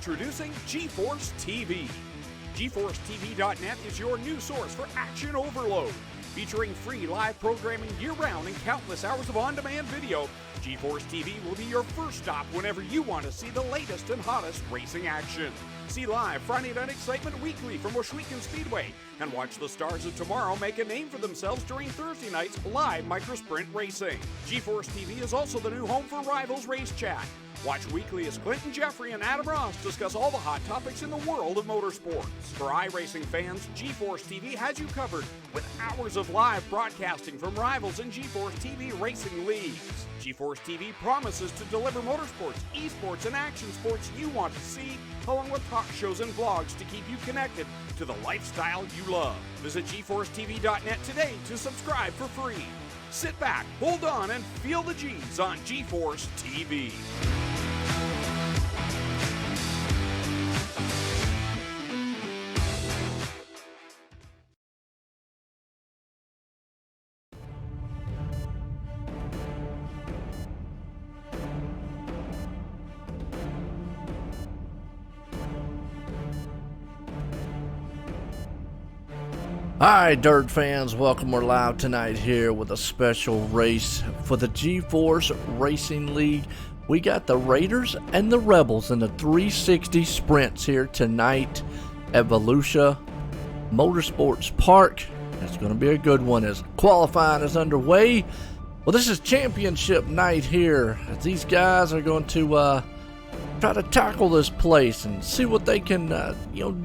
Introducing GForce TV. GForceTV.net is your new source for action overload. Featuring free live programming year-round and countless hours of on-demand video, GeForce TV will be your first stop whenever you want to see the latest and hottest racing action. See live Friday Night Excitement weekly from Washougal Speedway, and watch the stars of tomorrow make a name for themselves during Thursday night's live microsprint racing. GeForce TV is also the new home for Rivals Race Chat. Watch weekly as Clinton Jeffrey and Adam Ross discuss all the hot topics in the world of motorsports. For iRacing fans, GeForce TV has you covered with hours of live broadcasting from Rivals and GeForce TV racing leagues. GeForce TV promises to deliver motorsports, esports, and action sports you want to see, along with talk shows and vlogs to keep you connected to the lifestyle you love. Visit GeForceTV.net today to subscribe for free. Sit back, hold on, and feel the G's on GeForce TV. Hi dirt fans, welcome. We're live tonight here with a special race for the GeForce Racing League. We got the Raiders and the Rebels in the 360 sprints here tonight at Volusia Motorsports Park. It's going to be a good one as qualifying is underway. Well, this is championship night here as these guys are going to try to tackle this place and see what they can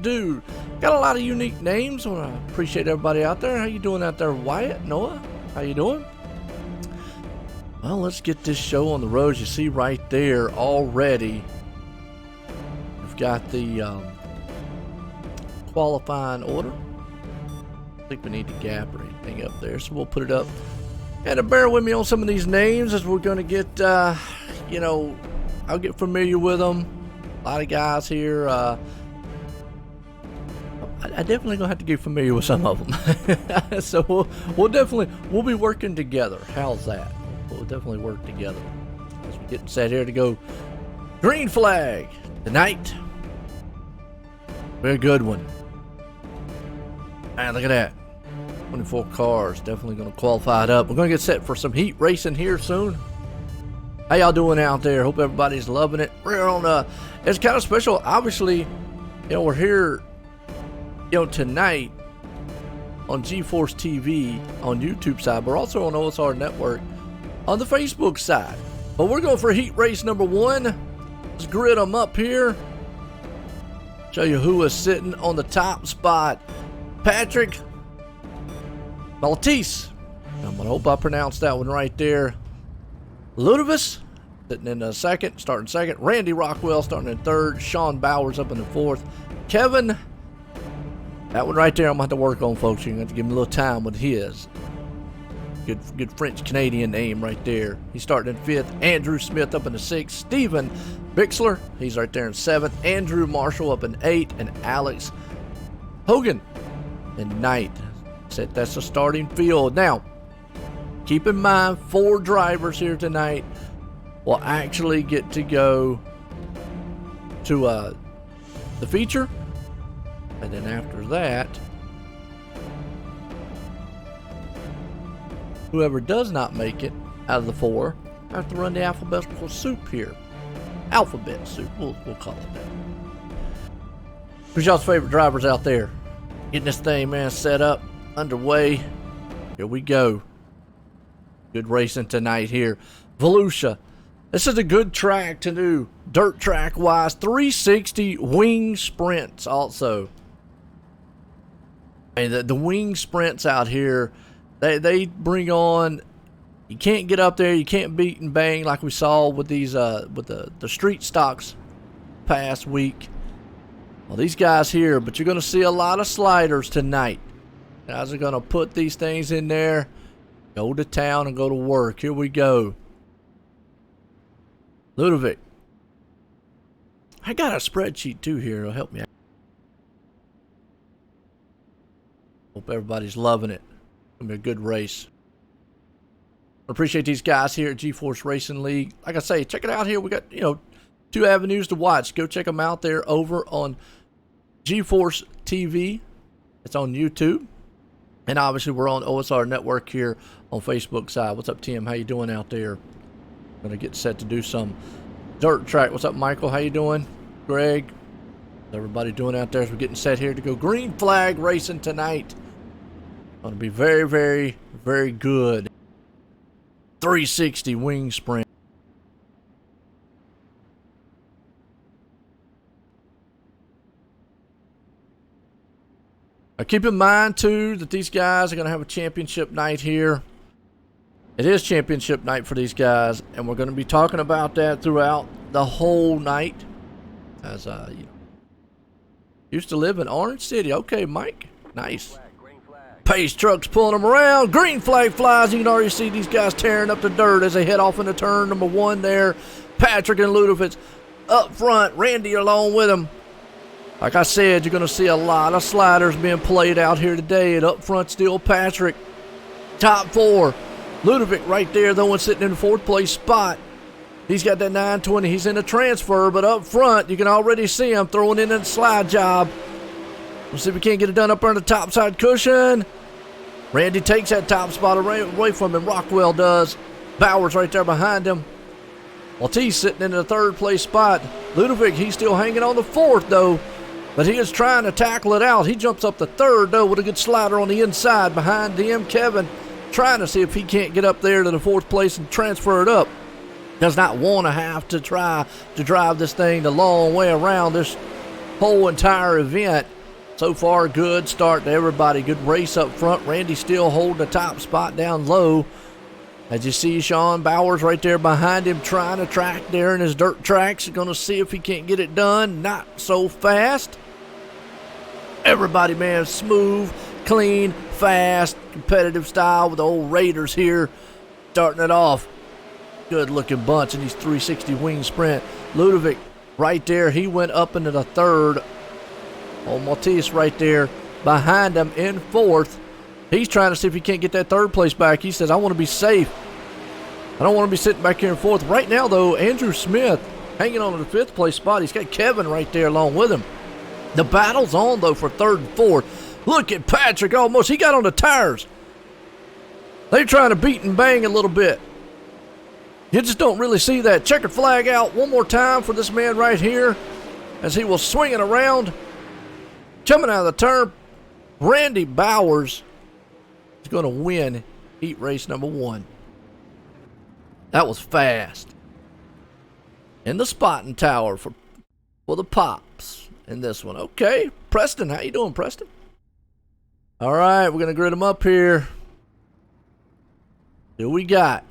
do. Got a lot of unique names. I want to appreciate everybody out there. How you doing out there, Wyatt, Noah? How you doing? Well, let's get this show on the road. You see right there already we've got the qualifying order. I think we need to gap or anything up there, so we'll put it up. And bear with me on some of these names as we're going to get I'll get familiar with them. A lot of guys here. I definitely gonna have to get familiar with some of them. So we'll be working together. How's that? We'll definitely work together as we're getting set here to go. Green flag tonight. Very good one. Man, look at that. 24 cars. Definitely gonna qualify it up. We're gonna get set for some heat racing here soon. How y'all doing out there? Hope everybody's loving it. We're on it's kind of special. Obviously, we're here, tonight on GeForce TV on YouTube side, but also on OSR Network on the Facebook side. But we're going for heat race number 1. Let's grid them up here. Show you who is sitting on the top spot. Patrick Maltese. I hope I pronounced that one right there. Ludovic sitting in the starting second. Randy Rockwell starting in third. Sean Bowers up in the fourth. Kevin, that one right there I'm going to have to work on, folks. You're going to have to give him a little time with his. Good French-Canadian name right there. He's starting in fifth. Andrew Smith up in the sixth. Steven Bixler, he's right there in seventh. Andrew Marshall up in eighth. And Alex Hogan in ninth. That's the starting field. Now, keep in mind, 4 drivers here tonight will actually get to go to the feature. And then after that, whoever does not make it out of the 4 have to run the alphabetical soup here. Alphabet soup, we'll call it that. Who's y'all's favorite drivers out there? Getting this thing, man, set up, underway. Here we go. Good racing tonight here. Volusia. This is a good track to do. Dirt track wise. 360 wing sprints also. And the wing sprints out here, they bring on, you can't get up there, you can't beat and bang like we saw with these with the street stocks past week. Well, these guys here, but you're going to see a lot of sliders tonight. Guys are going to put these things in there. Go to town and go to work. Here we go. Ludovic. I got a spreadsheet too here. It'll help me out. Hope everybody's loving it. It's going to be a good race. I appreciate these guys here at GeForce Racing League. Like I say, check it out here. We got, Two avenues to watch. Go check them out there over on GForce TV. It's on YouTube. And obviously we're on OSR Network here on Facebook side. What's up, Tim? How you doing out there? Gonna get set to do some dirt track. What's up, Michael? How you doing? Greg? What's everybody doing out there as we're getting set here to go green flag racing tonight? Gonna be very, very, very good. 360 wing sprint. Now keep in mind, too, that these guys are going to have a championship night here. It is championship night for these guys, and we're going to be talking about that throughout the whole night. As used to live in Orange City. Okay, Mike. Nice. Pace trucks pulling them around. Green flag flies. You can already see these guys tearing up the dirt as they head off into turn number 1 there. Patrick and Ludovic up front. Randy along with them. Like I said, you're going to see a lot of sliders being played out here today. And up front still Patrick. Top 4. Ludovic right there, the one sitting in the 4th place spot. He's got that 920. He's in a transfer, but up front, you can already see him throwing in a slide job. We'll see if we can't get it done up on the top side cushion. Randy takes that top spot away from him. Rockwell does. Bowers right there behind him. Maltese sitting in the 3rd place spot. Ludovic, he's still hanging on the 4th, though. But he is trying to tackle it out. He jumps up the 3rd, though, with a good slider on the inside behind him. Kevin trying to see if he can't get up there to the 4th place and transfer it up. Does not want to have to try to drive this thing the long way around this whole entire event. So far, good start to everybody. Good race up front. Randy still holding the top spot down low. As you see, Sean Bowers right there behind him trying to track there in his dirt tracks. Going to see if he can't get it done. Not so fast. Everybody, man, smooth, clean, fast, competitive style with the old Raiders here starting it off. Good looking bunch in these 360 wing sprint. Ludovic right there. He went up into the 3rd. Old Maltese right there behind him in 4th. He's trying to see if he can't get that 3rd place back. He says, I want to be safe. I don't want to be sitting back here in 4th. Right now, though, Andrew Smith hanging on to the 5th place spot. He's got Kevin right there along with him. The battle's on, though, for 3rd and 4th. Look at Patrick almost. He got on the tires. They're trying to beat and bang a little bit. You just don't really see that. Checkered flag out one more time for this man right here as he will swing it around. Coming out of the turn, Randy Bowers is going to win heat race number 1. That was fast. In the spotting tower for the Pops in this one. Okay, Preston, how you doing, Preston? All right, we're going to grid them up here. Who we got?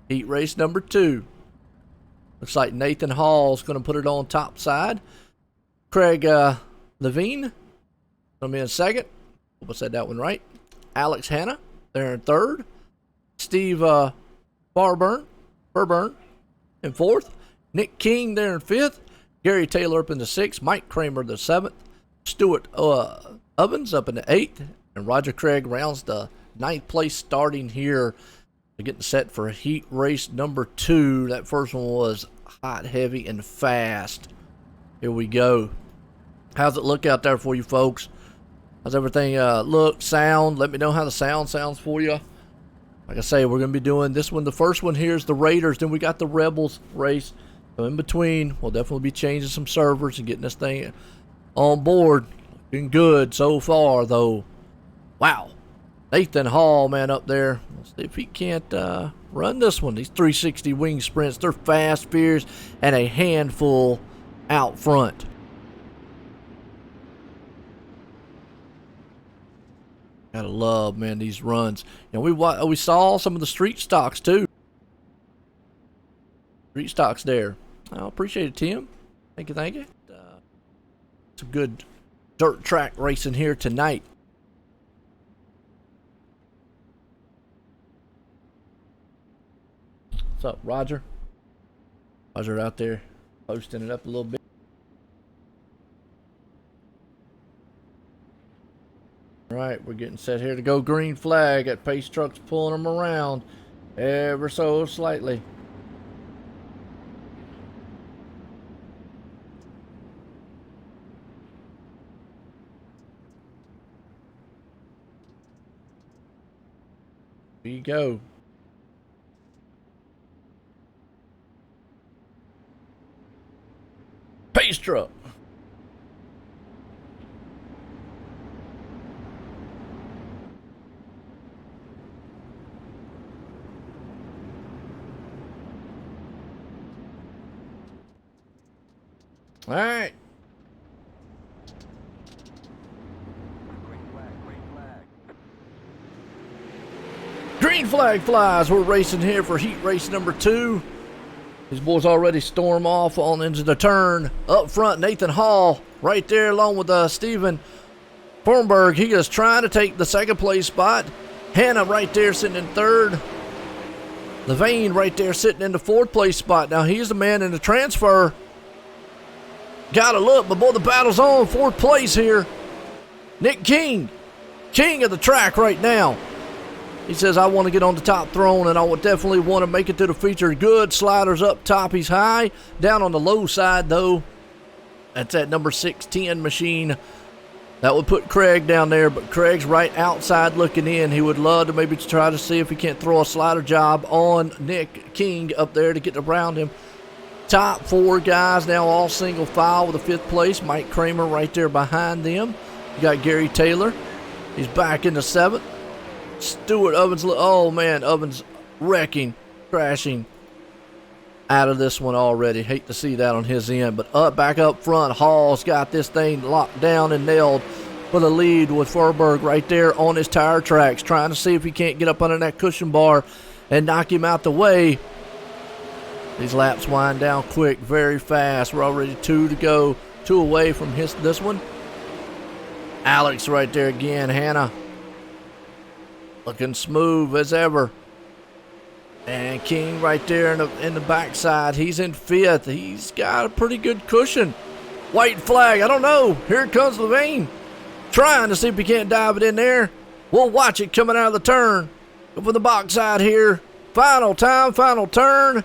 Heat race number 2. Looks like Nathan Hall's going to put it on top side. Craig Levine going to be in 2nd. Hope I said that one right. Alex Hanna there in 3rd. Steve Barburn in 4th. Nick King there in 5th. Gary Taylor up in the 6th. Mike Kramer the 7th. Stuart Ovens up in the 8th. And Roger Craig rounds the 9th place starting here. They're getting set for heat race number 2. That first one was hot, heavy, and fast. Here we go. How's it look out there for you folks? How's everything look, sound? Let me know how the sound sounds for you. Like I say, we're going to be doing this one. The first one here is the Raiders. Then we got the Rebels race. So in between, we'll definitely be changing some servers and getting this thing on board. Looking good so far, though. Wow. Nathan Hall, man, up there. We'll see if he can't run this one. These 360 wing sprints, they're fast, fierce, and a handful out front. Gotta love, man, these runs. You know, we saw some of the street stocks, too. Street stocks there. I appreciate it, Tim. Thank you, thank you. Some good dirt track racing here tonight. What's up, Roger? Roger out there posting it up a little bit. All right, we're getting set here to go green flag. Got pace trucks pulling them around ever so slightly. Here you go. Pace truck. All right. Green flag flies. We're racing here for heat race number 2. These boys already storm off on into the turn. Up front, Nathan Hall right there along with Steven Formberg. He is trying to take the second place spot. Hannah right there sitting in third. Levain right there sitting in the fourth place spot. Now he's the man in the transfer. Gotta look, but boy, the battle's on. Fourth place here. Nick King. King of the track right now. He says, I want to get on the top throne, and I would definitely want to make it to the feature. Good sliders up top. He's high. Down on the low side, though. That's that number 610 machine. That would put Craig down there, but Craig's right outside looking in. He would love to maybe try to see if he can't throw a slider job on Nick King up there to get around him. Top 4 guys now all single file with a 5th place. Mike Kramer right there behind them. You got Gary Taylor. He's back in the 7th. Stuart Ovens, oh man, Ovens wrecking, crashing out of this one already. Hate to see that on his end, but back up front, Hall's got this thing locked down and nailed for the lead with Furberg right there on his tire tracks, trying to see if he can't get up under that cushion bar and knock him out the way. These laps wind down quick, very fast. We're already 2 to go, 2 away from this one. Alex right there again, Hannah. Looking smooth as ever. And King right there in the backside. He's in 5th. He's got a pretty good cushion. White flag. I don't know. Here comes Levain. Trying to see if he can't dive it in there. We'll watch it coming out of the turn. Up on the box side here. Final time. Final turn.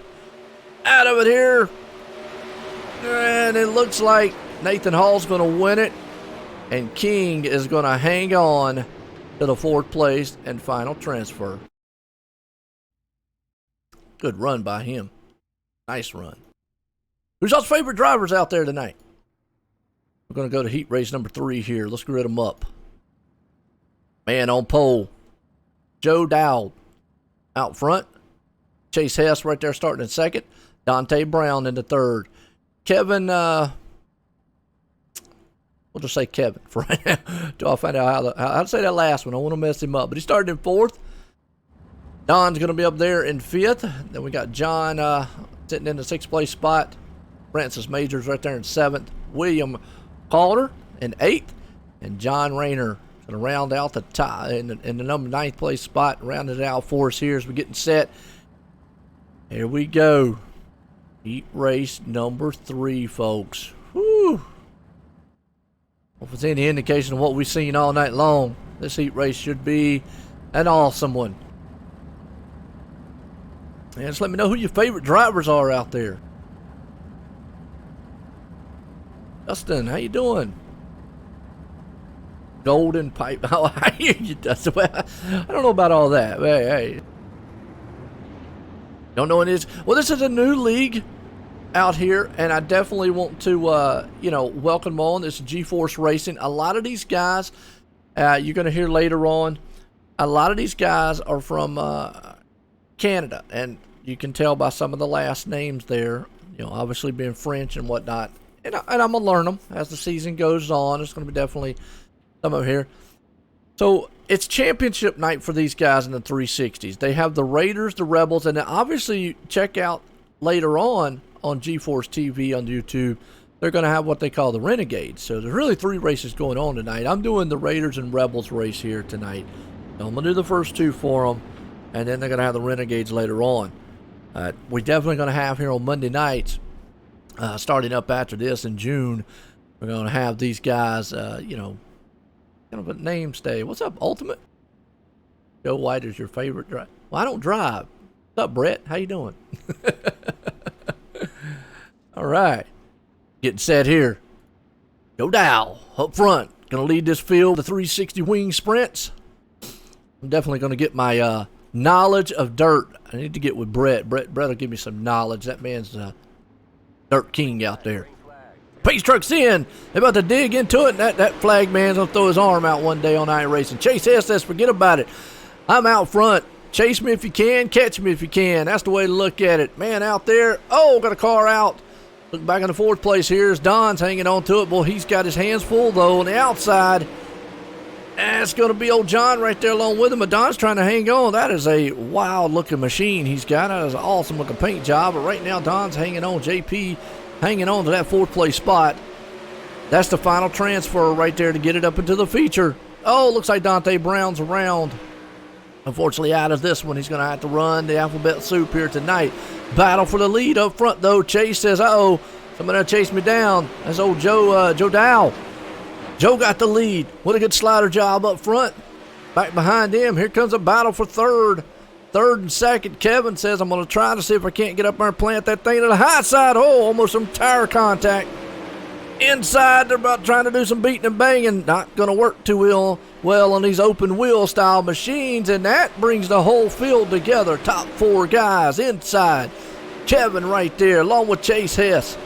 Out of it here. And it looks like Nathan Hall's going to win it. And King is going to hang on to the 4th place and final transfer. Good run by him. Nice run. Who's y'all's favorite drivers out there tonight? We're going to go to heat race number 3 here. Let's grid them up. Man on pole. Joe Dowd out front. Chase Hess right there starting in 2nd. Dante Brown in the 3rd. Kevin, we'll just say Kevin for right now. Till I find out how to say that last one. I want to mess him up. But he started in 4th. Don's going to be up there in 5th. Then we got John sitting in the 6th place spot. Francis Majors right there in 7th. William Calder in 8th. And John Rayner going to round out the top in the number 9th place spot. Rounded it out for us here as we're getting set. Here we go. Heat race number 3, folks. Whew. If it's any indication of what we've seen all night long, this heat race should be an awesome one. And just let me know who your favorite drivers are out there. Justin, how you doing? Golden Pipe. Oh, I hear you, Dustin. I don't know about all that. Hey. Don't know what it is. Well, this is a new league out here, and I definitely want to, welcome them on. This is GForce Racing. A lot of these guys, you're going to hear later on, a lot of these guys are from Canada, and you can tell by some of the last names there, obviously being French and whatnot. And I'm going to learn them as the season goes on. It's going to be definitely some of them here. So it's championship night for these guys in the 360s. They have the Raiders, the Rebels, and then obviously you check out later on GForce TV on YouTube, they're going to have what they call the Renegades. So there's really 3 races going on tonight. I'm doing the Raiders and Rebels race here tonight. So I'm going to do the first 2 for them, and then they're going to have the Renegades later on. We're definitely going to have here on Monday nights, starting up after this in June, we're going to have these guys, kind of a name stay. What's up, Ultimate? Joe White is your favorite driver. Well, I don't drive. What's up, Brett? How you doing? All right. Getting set here. Joe Dow up front. Going to lead this field, the 360 wing sprints. I'm definitely going to get my knowledge of dirt. I need to get with Brett. Brett will give me some knowledge. That man's a dirt king out there. Pace truck's in. They're about to dig into it. And that flag man's going to throw his arm out one day on iRacing. Chase Hess says, forget about it. I'm out front. Chase me if you can. Catch me if you can. That's the way to look at it. Man out there. Oh, got a car out. Look back in the fourth place here as Don's hanging on to it. Boy, he's got his hands full, though, on the outside. That's going to be old John right there along with him. But Don's trying to hang on. That is a wild-looking machine he's got. That is an awesome-looking paint job. But right now, Don's hanging on. JP hanging on to that fourth-place spot. That's the final transfer right there to get it up into the feature. Oh, looks like Dante Brown's around. Unfortunately, out of this one, he's going to have to run the alphabet soup here tonight. Battle for the lead up front, though. Chase says, uh-oh, somebody chased me down. That's old Joe Dow. Joe got the lead. What a good slider job up front. Back behind him, here comes a battle for third. Third and second, Kevin says, I'm going to try to see if I can't get up there and plant that thing to the high side. Oh, almost some tire contact. Inside, they're about trying to do some beating and banging. Not going to work too well on these open wheel style machines, and that brings the whole field together. Top four guys inside. Kevin right there, along with Chase Hess.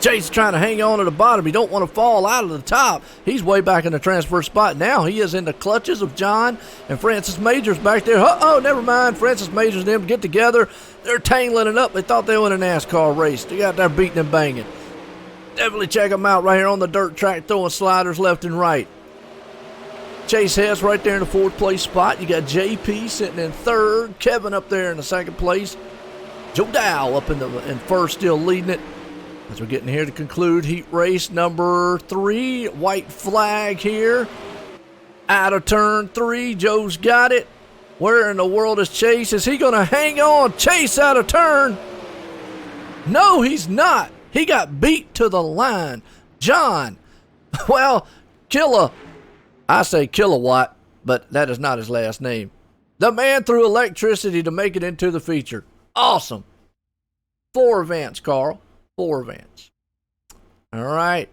Chase trying to hang on to the bottom. He don't want to fall out of the top. He's way back in the transfer spot now. He is in the clutches of John and Francis Majors back there. Uh-oh, never mind. Francis Majors and them get together. They're tangling it up. They thought they were in a NASCAR race. They got there beating and banging. Definitely check them out right here on the dirt track, throwing sliders left and right. Chase Hess right there in the fourth place spot. You got JP sitting in third. Kevin up there in the second place. Joe Dow up in first, still leading it. As we're getting here to conclude heat race number 3. White flag here. Out of turn 3. Joe's got it. Where in the world is Chase? Is he going to hang on? Chase out of turn. No, he's not. He got beat to the line. John, well, I say kilowatt, but that is not his last name. The man threw electricity to make it into the feature. Awesome. 4 events, Carl. 4 events. All right.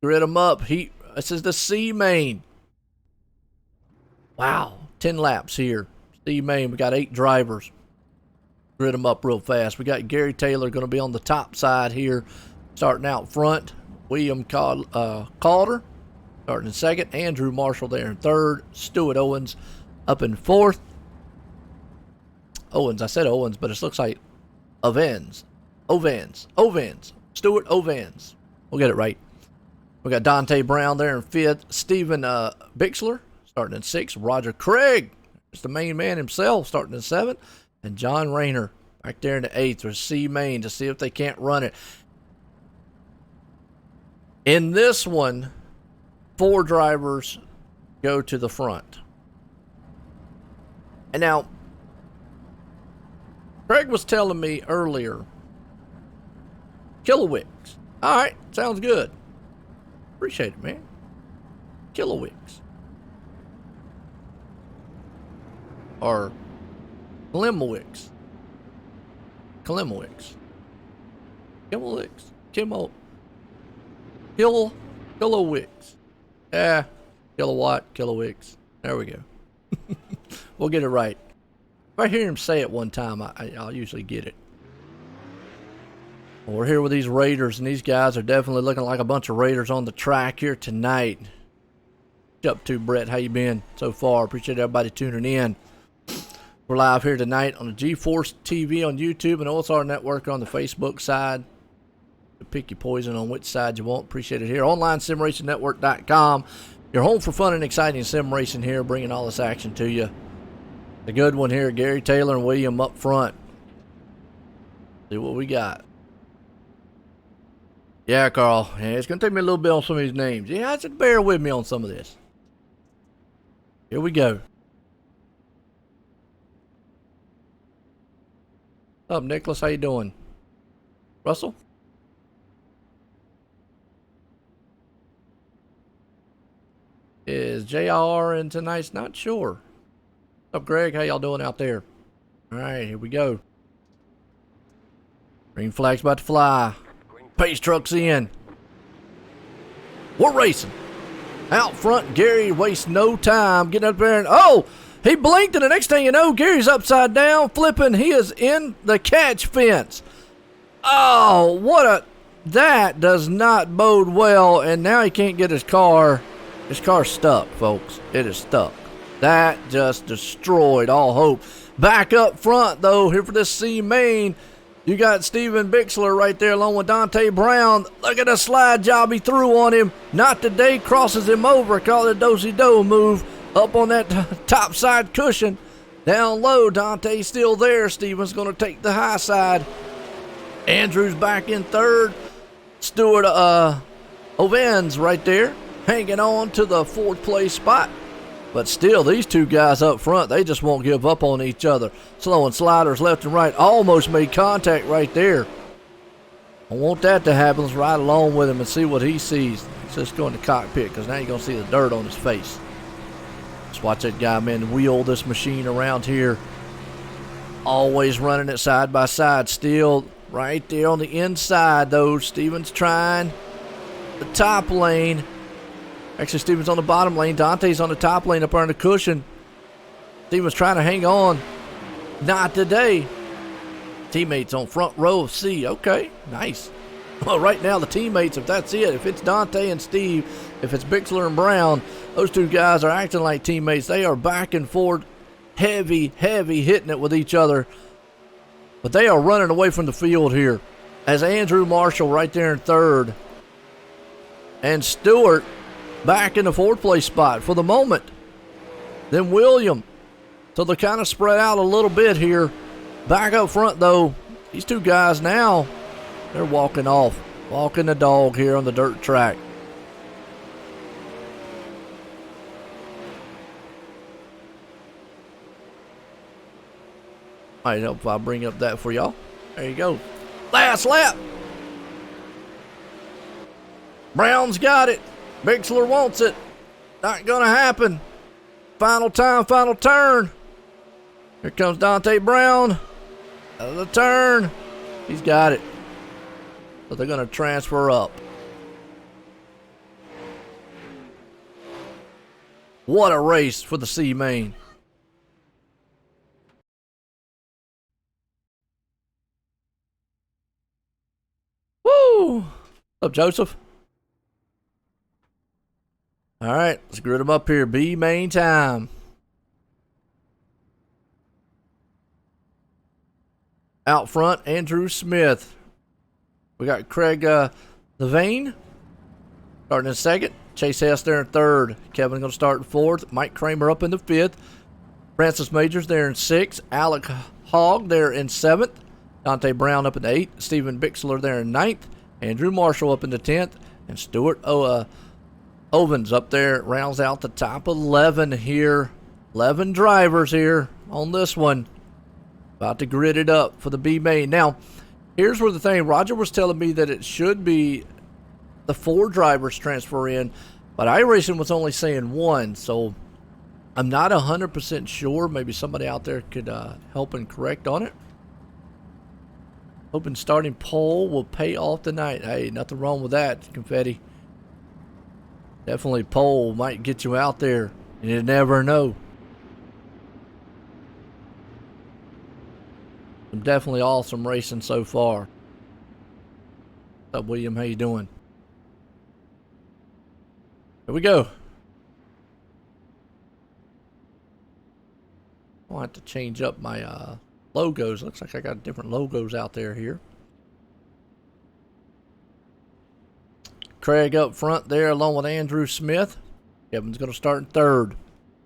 Grid them up. This is the C main. Wow. 10 laps here. C main. We got 8 drivers. Grid them up real fast. We got Gary Taylor going to be on the top side here, starting out front. William Calder starting in second. Andrew Marshall there in third. Stuart Owens up in fourth. I said Owens, but it looks like Ovens. Stuart Ovens. We'll get it right. We got Dante Brown there in fifth. Steven Bixler starting in sixth. Roger Craig, it's the main man himself, starting in seventh. And John Rayner back there in the 8th with C main to see if they can't run it. In this one, 4 drivers go to the front. And now, Craig was telling me earlier, Kilowicks. All right, sounds good. Appreciate it, man. Kilowicks. Or Klimowicks. Kilowicks. Yeah, kilowatt, kilowicks. There we go. We'll get it right. If I hear him say it one time, I'll usually get it. Well, we're here with these Raiders, and these guys are definitely looking like a bunch of Raiders on the track here tonight. What's up to, Brett? How you been so far? Appreciate everybody tuning in. We're live here tonight on the GForce TV on YouTube and OSR Network on the Facebook side. Pick your poison on which side you want. Appreciate it here. OnlineSimRacingNetwork.com. Your home for fun and exciting sim racing here, bringing all this action to you. The good one here, Gary Taylor and William up front. See what we got. Yeah, Carl. Yeah, it's going to take me a little bit on some of these names. Yeah, just bear with me on some of this. Here we go. What's up, Nicholas? How you doing? Russell? Is JR in tonight's? Not sure. What's up, Greg? How y'all doing out there? All right, here we go. Green flag's about to fly. Pace truck's in. We're racing. Out front, Gary wastes no time getting up there and, oh, He blinked, and the next thing you know, Gary's upside down, flipping. He is in the catch fence. Oh, that does not bode well, and now he can't get his car. His car's stuck, folks. It is stuck. That just destroyed all hope. Back up front, though, here for this C main. You got Steven Bixler right there along with Dante Brown. Look at the slide job he threw on him. Not today, crosses him over. Call it a do-si-do move. Up on that top side cushion. Down low, Dante's still there. Steven's going to take the high side. Andrews back in third. Stewart Ovens right there, hanging on to the fourth place spot. But still, these two guys up front, they just won't give up on each other. Slowing sliders left and right. Almost made contact right there. I want that to happen. Let's ride along with him and see what he sees. Let's just go in the cockpit, because now you're going to see the dirt on his face. Let's watch that guy, man, wheel this machine around here. Always running it side by side. Still right there on the inside, though. Steven's trying the top lane. Actually, Steven's on the bottom lane. Dante's on the top lane up under the cushion. Steven's trying to hang on. Not today. Teammates on front row of C. Okay, nice. Well, right now, the teammates, if that's it, if it's Dante and Steve, if it's Bixler and Brown, those two guys are acting like teammates. They are back and forth, heavy hitting it with each other. But they are running away from the field here. As Andrew Marshall right there in third. And Stewart back in the fourth place spot for the moment. Then William. So they're kind of spread out a little bit here. Back up front, though, these two guys now, they're walking off. Walking the dog here on the dirt track. Might help if I bring up that for y'all. There you go. Last lap. Brown's got it. Bixler wants it. Not gonna happen. Final time, final turn. Here comes Dante Brown. Out of the turn. He's got it. So they're gonna transfer up. What a race for the C main. Woo! What's up, Joseph? All right, let's grid them up here. B main time. Out front, Andrew Smith. We got Craig Levain starting in second. Chase Hess there in third. Kevin going to start in fourth. Mike Kramer up in the fifth. Francis Majors there in sixth. Alec Hogg there in seventh. Dante Brown up in eighth. Steven Bixler there in ninth. Andrew Marshall up in the 10th. And Stewart Ovens up there rounds out the top 11 here. 11 drivers here on this one. About to grid it up for the B main. Now, here's where the thing, Roger was telling me that it should be the 4 drivers transfer in, but iRacing was only saying 1, so I'm not 100% sure. Maybe somebody out there could help and correct on it. Hoping starting pole will pay off tonight. Hey, nothing wrong with that, Confetti. Definitely pole might get you out there. You never know. Definitely awesome racing so far. What's up, William? How you doing? Here we go. I'll have to change up my logos. Looks like I got different logos out there here. Craig up front there along with Andrew Smith. Kevin's going to start in third.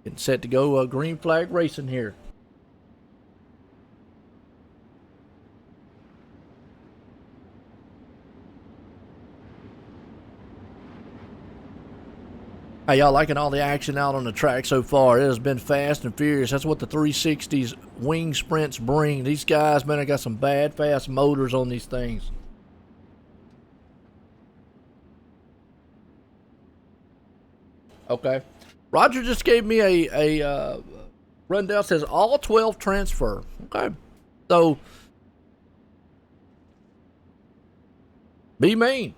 Getting set to go green flag racing here. How y'all liking all the action out on the track so far? It has been fast and furious. That's what the 360s wing sprints bring. These guys, man, I got some bad fast motors on these things. Okay. Roger just gave me a rundown. Says all 12 transfer. Okay. So, B main.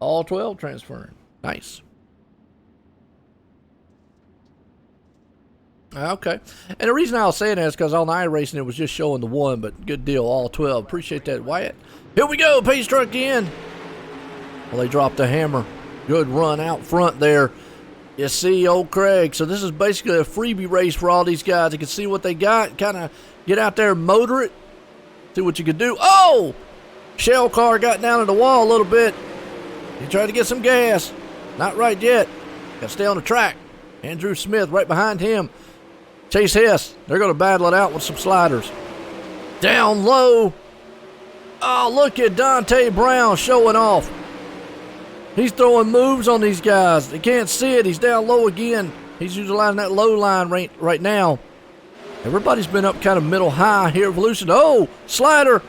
All 12 transferring. Nice. Okay. And the reason I was saying that is because on iRacing it was just showing the 1, but good deal, all 12. Appreciate that, Wyatt. Here we go, pace truck in. Well, they dropped the hammer. Good run out front there. You see old Craig. So this is basically a freebie race for all these guys. You can see what they got. Kind of get out there and motor it. See what you can do. Oh! Shell car got down in the wall a little bit. He tried to get some gas. Not right yet. Got to stay on the track. Andrew Smith right behind him. Chase Hess. They're going to battle it out with some sliders. Down low. Oh, look at Dante Brown showing off. He's throwing moves on these guys. They can't see it. He's down low again. He's utilizing that low line right now. Everybody's been up kind of middle high here. Volusia. Oh, slider.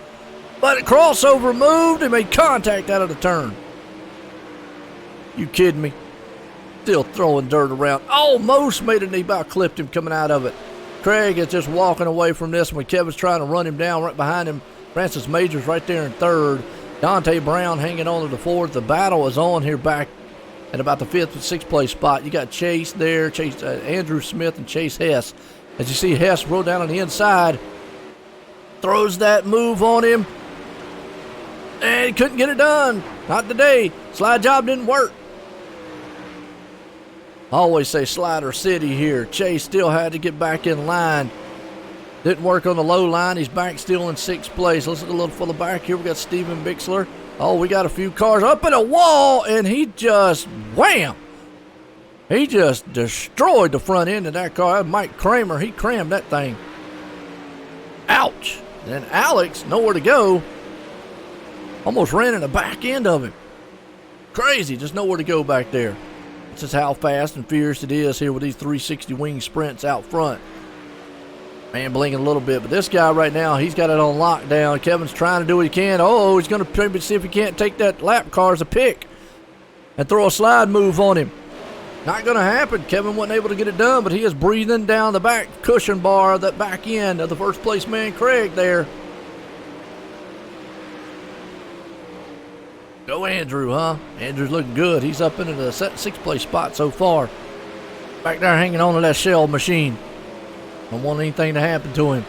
But a crossover moved and made contact out of the turn. You kidding me? Still throwing dirt around. Almost made it. He about clipped him coming out of it. Craig is just walking away from this when Kevin's trying to run him down right behind him. Francis Majors right there in third. Dante Brown hanging on to the fourth. The battle is on here back at about the 5th and 6th place spot. You got Chase there, Andrew Smith and Chase Hess. As you see Hess roll down on the inside. Throws that move on him. And he couldn't get it done. Not today. Slide job didn't work. I always say Slider City here. Chase still had to get back in line. Didn't work on the low line. He's back still in 6th place. Let's look a little further back here. We got Steven Bixler. Oh, we got a few cars up in a wall, and he just, wham! He just destroyed the front end of that car. Mike Kramer, he crammed that thing. Ouch. Then Alex, nowhere to go. Almost ran in the back end of him. Crazy, just nowhere to go back there. This is how fast and fierce it is here with these 360 wing sprints out front. Man, blinking a little bit, but this guy right now, he's got it on lockdown. Kevin's trying to do what he can. Oh, he's going to see if he can't take that lap car as a pick and throw a slide move on him. Not going to happen. Kevin wasn't able to get it done, but he is breathing down the back cushion bar of that back end of the first place man, Craig, there. Go Andrew, huh? Andrew's looking good. He's up into the 6th place spot so far. Back there hanging on to that shell machine. Don't want anything to happen to him.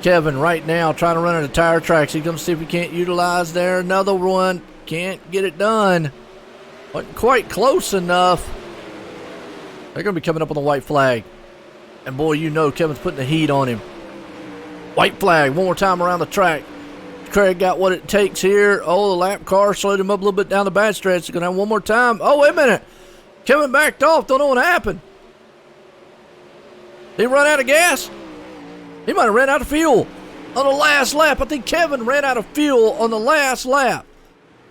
Kevin right now trying to run into tire tracks. He's going to see if he can't utilize there. Another one. Can't get it done. Wasn't quite close enough. They're going to be coming up on the white flag. And boy, you know Kevin's putting the heat on him. White flag. One more time around the track. Craig got what it takes here. Oh, the lap car slowed him up a little bit down the bad stretch. He's going to have one more time. Oh, wait a minute. Kevin backed off. Don't know what happened. Did he run out of gas? He might have ran out of fuel on the last lap. I think Kevin ran out of fuel on the last lap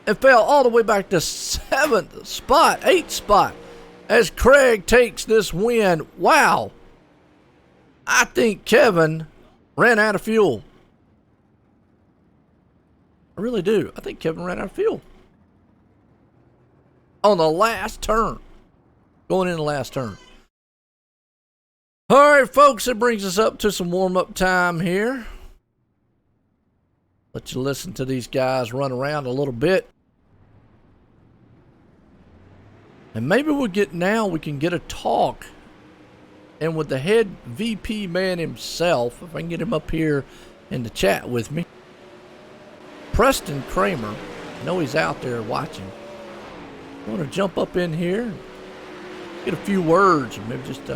and fell all the way back to 7th spot, 8th spot as Craig takes this win. Wow. I think Kevin ran out of fuel. I really do. I think Kevin ran out of fuel on the last turn. Going in the last turn. All right, folks, it brings us up to some warm-up time here. Let you listen to these guys run around a little bit. And maybe we can get a talk. And with the head VP man himself, if I can get him up here in the chat with me. Preston Kramer, I know he's out there watching. I want to jump up in here, get a few words, and maybe just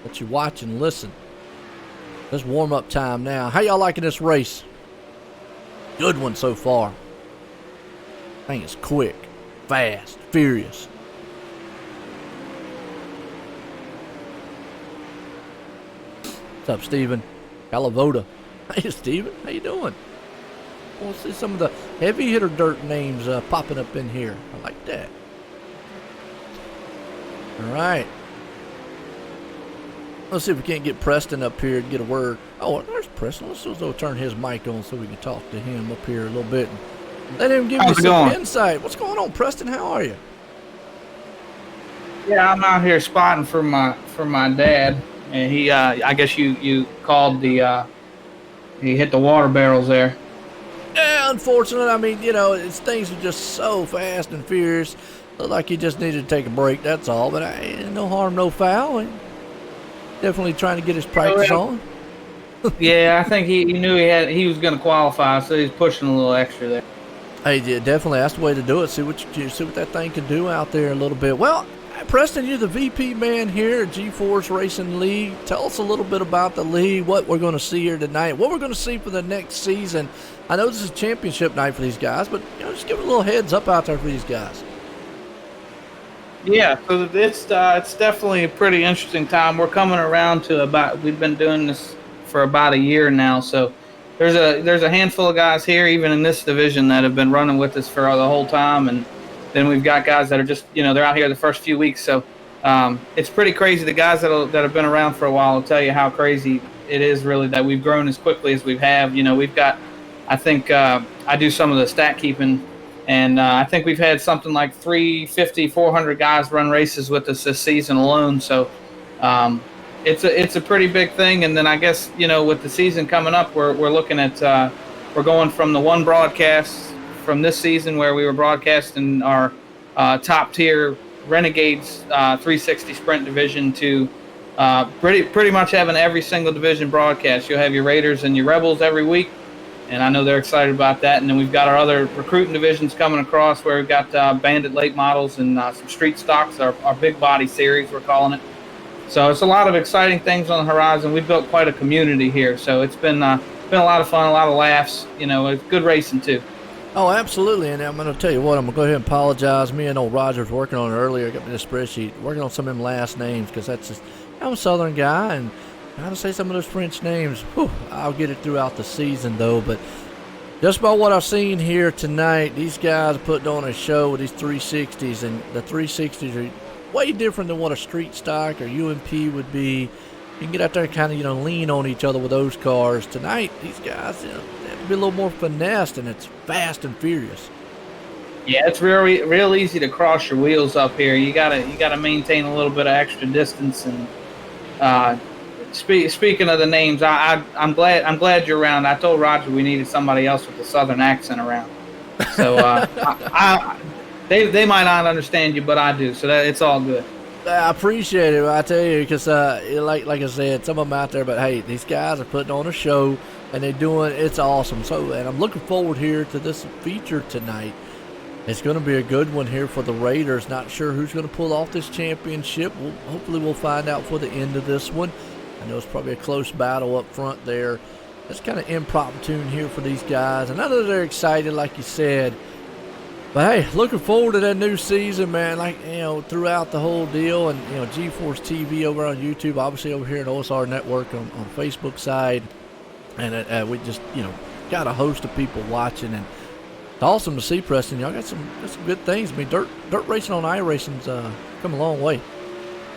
let you watch and listen. It's warm-up time now. How y'all liking this race? Good one so far. I think it's quick, fast, furious. What's up, Steven? Calavoda. Hey, Steven. How you doing? I want to see some of the heavy hitter dirt names popping up in here. I like that. All right. Let's see if we can't get Preston up here to get a word. Oh, there's Preston. Let's just turn his mic on so we can talk to him up here a little bit. Let him give you some insight. What's going on, Preston? How are you? Yeah, I'm out here spotting for my dad, and he I guess you called the he hit the water barrels there. Yeah, unfortunately, I mean, you know, things are just so fast and furious. Looked like he just needed to take a break, that's all. But no harm, no foul. Definitely trying to get his practice on. Yeah, I think he knew he was going to qualify, so he's pushing a little extra there. Hey, yeah, definitely. That's the way to do it. See what that thing can do out there a little bit. Well, Preston, you're the VP man here at GForce Racing League. Tell us a little bit about the league, what we're going to see here tonight, what we're going to see for the next season. I know this is championship night for these guys, but just give a little heads up out there for these guys. Yeah, so it's definitely a pretty interesting time. We're coming around to we've been doing this for about a year now, so there's a handful of guys here, even in this division, that have been running with us for the whole time, and then we've got guys that are just they're out here the first few weeks. So it's pretty crazy. The guys that have been around for a while will tell you how crazy it is really that we've grown as quickly as we have. We've got, I think I do some of the stat keeping. And I think we've had something like 350, 400 guys run races with us this season alone. So it's a pretty big thing. And then I guess, with the season coming up, we're looking at we're going from the one broadcast from this season where we were broadcasting our top tier Renegades 360 Sprint division to pretty much having every single division broadcast. You'll have your Raiders and your Rebels every week. And I know they're excited about that. And then we've got our other recruiting divisions coming across where we've got Bandit late models and some street stocks, our big body series, we're calling it. So it's a lot of exciting things on the horizon. We've built quite a community here. So it's been a lot of fun, a lot of laughs. It's good racing too. Oh, absolutely. And I'm going to tell you what, I'm going to go ahead and apologize. Me and old Roger was working on it earlier. Got me the spreadsheet, working on some of them last names because I'm a Southern guy and how to say some of those French names. Whew, I'll get it throughout the season, though. But just about what I've seen here tonight, these guys are putting on a show with these 360s. And the 360s are way different than what a street stock or UMP would be. You can get out there and kind of, lean on each other with those cars. Tonight, these guys, they have to be a little more finessed, and it's fast and furious. Yeah, it's real easy to cross your wheels up here. You gotta maintain a little bit of extra distance and. Speaking of the names, I'm glad you're around. I told Roger we needed somebody else with a Southern accent around. So they might not understand you, but I do. So it's all good. I appreciate it. I tell you, because like I said, some of them out there. But hey, these guys are putting on a show, and they're doing it's awesome. So, and I'm looking forward here to this feature tonight. It's going to be a good one here for the Raiders. Not sure who's going to pull off this championship. Hopefully, we'll find out for the end of this one. I know it's probably a close battle up front there. It's kind of impromptu here for these guys. And I know they're excited, like you said. But hey, looking forward to that new season, man. Like, throughout the whole deal. And, GForce TV over on YouTube, obviously over here at OSR Network on Facebook side. And we just, got a host of people watching. And it's awesome to see, Preston. Y'all got some good things. I mean, dirt racing on iRacing's come a long way.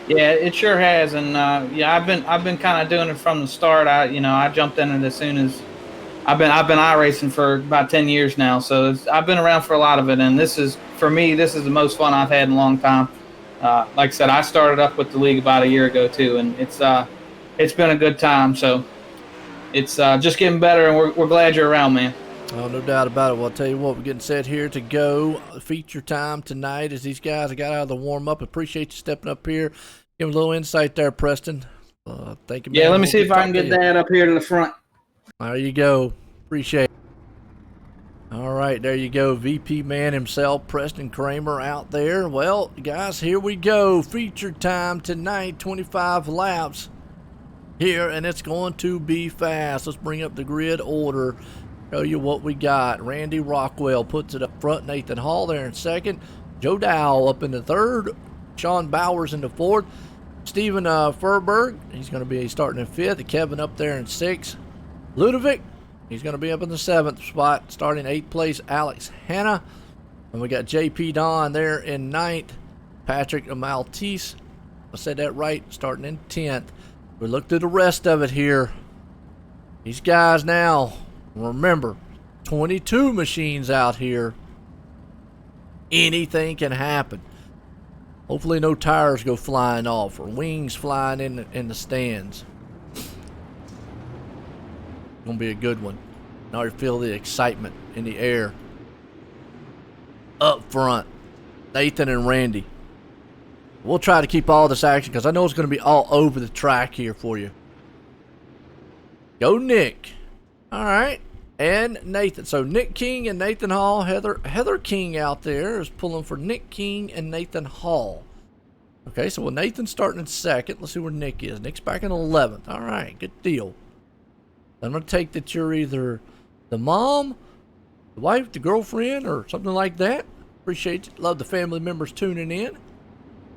Yeah, it sure has, and I've been kind of doing it from the start. I jumped in it as soon as I've been iRacing for about 10 years now, so I've been around for a lot of it, and this is the most fun I've had in a long time. Like I said, I started up with the league about a year ago too, and it's been a good time. So it's just getting better, and we're glad you're around, man. Oh, no doubt about it. Well, I'll tell you what, we're getting set here to go. Feature time tonight as these guys got out of the warm-up. Appreciate you stepping up here. Give them a little insight there, Preston. Thank you, man. Yeah, let me see if I can get that up here to the front. There you go. Appreciate it. All right, there you go. VP man himself, Preston Kramer out there. Well, guys, here we go. Feature time tonight, 25 laps here, and it's going to be fast. Let's bring up the grid order. Show you what we got. Randy Rockwell puts it up front. Nathan Hall there in second. Joe Dow up in the third. Sean Bowers in the fourth. Steven Furberg, he's going to be starting in fifth. Kevin up there in sixth. Ludovic, he's going to be up in the seventh spot. Starting eighth place, Alex Hanna. And we got JP Don there in ninth. Patrick Maltese, I said that right, starting in 10th. We looked at the rest of it here. These guys now, remember, 22 machines out here. Anything can happen. Hopefully no tires go flying off or wings flying in the stands. Gonna be a good one. Now you feel the excitement in the air. Up front. Nathan and Randy. We'll try to keep all this action because I know it's going to be all over the track here for you. Go Nick. All right. And Nathan. So Nick King and Nathan Hall. Heather King out there is pulling for Nick King and Nathan Hall. Okay, so well, Nathan's starting in second. Let's see where Nick is. Nick's back in 11th. All right, good deal. I'm going to take that you're either the mom, the wife, the girlfriend, or something like that. Appreciate it. Love the family members tuning in.